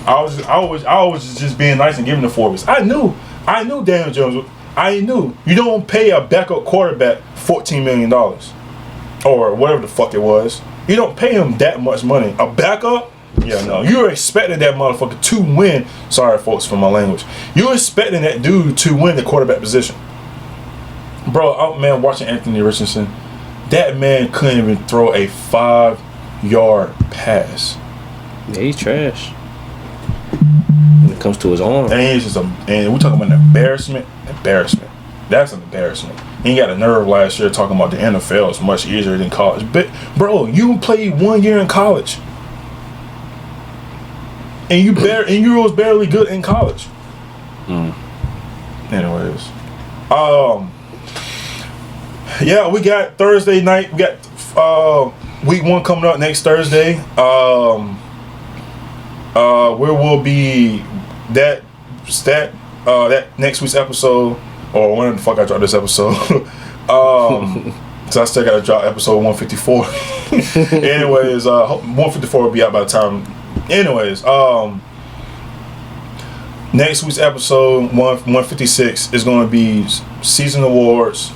I was just being nice and giving it 4 weeks. I knew Daniel Jones. I knew you don't pay a backup quarterback $14 million. Or whatever the fuck it was. You don't pay him that much money. A backup? Yeah, no. You're expecting that motherfucker to win. Sorry, folks, for my language. You're expecting that dude to win the quarterback position. Bro, man, watching Anthony Richardson, that man couldn't even throw a 5-yard pass. Yeah, he's trash. When it comes to his arm. And he's just and we're talking about an embarrassment. That's an embarrassment. He got a nerve last year talking about the NFL is much easier than college. But bro, you played 1 year in college, and you was barely good in college. Anyways, yeah, we got Thursday night. We got week 1 coming up next Thursday. Where will be that next week's episode. Or when the fuck I dropped this episode. So I still gotta drop episode 154. Anyways, 154 will be out by the time. Anyways, next week's episode 156 is gonna be season awards.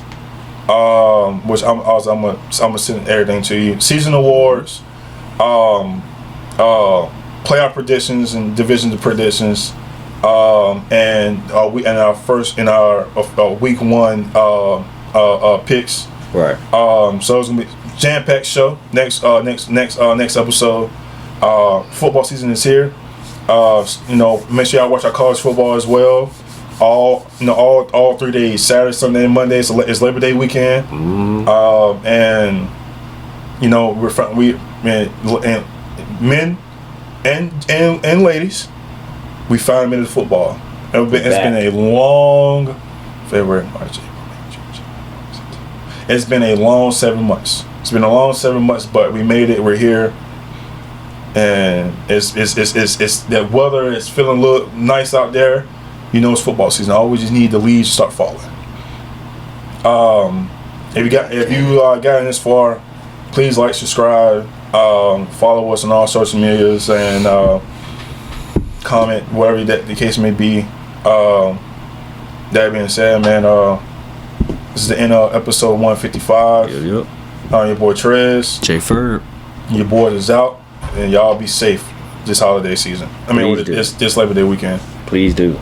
Which I'm gonna send everything to you. Season awards, playoff predictions and division predictions. And our week 1 picks. Right. So it's gonna be jam-packed show next episode. Football season is here. Make sure y'all watch our college football as well. All 3 days, Saturday, Sunday, and Monday. It's Labor Day weekend. And men and ladies. We finally made it to football. It's been a long February, March, April, May, June, July, September. It's been a long 7 months. It's been a long 7 months, but we made it. We're here, and it's the weather is feeling a little nice out there. It's football season. All we just need the leaves to start falling. If you gotten this far, please like, subscribe, follow us on all social medias, and comment wherever the case may be. That being said, man, this is the end of episode 155. Yep. Your boy Trez, J Ferb. Your boy is out, and y'all be safe this holiday season. This Labor Day weekend. Please do.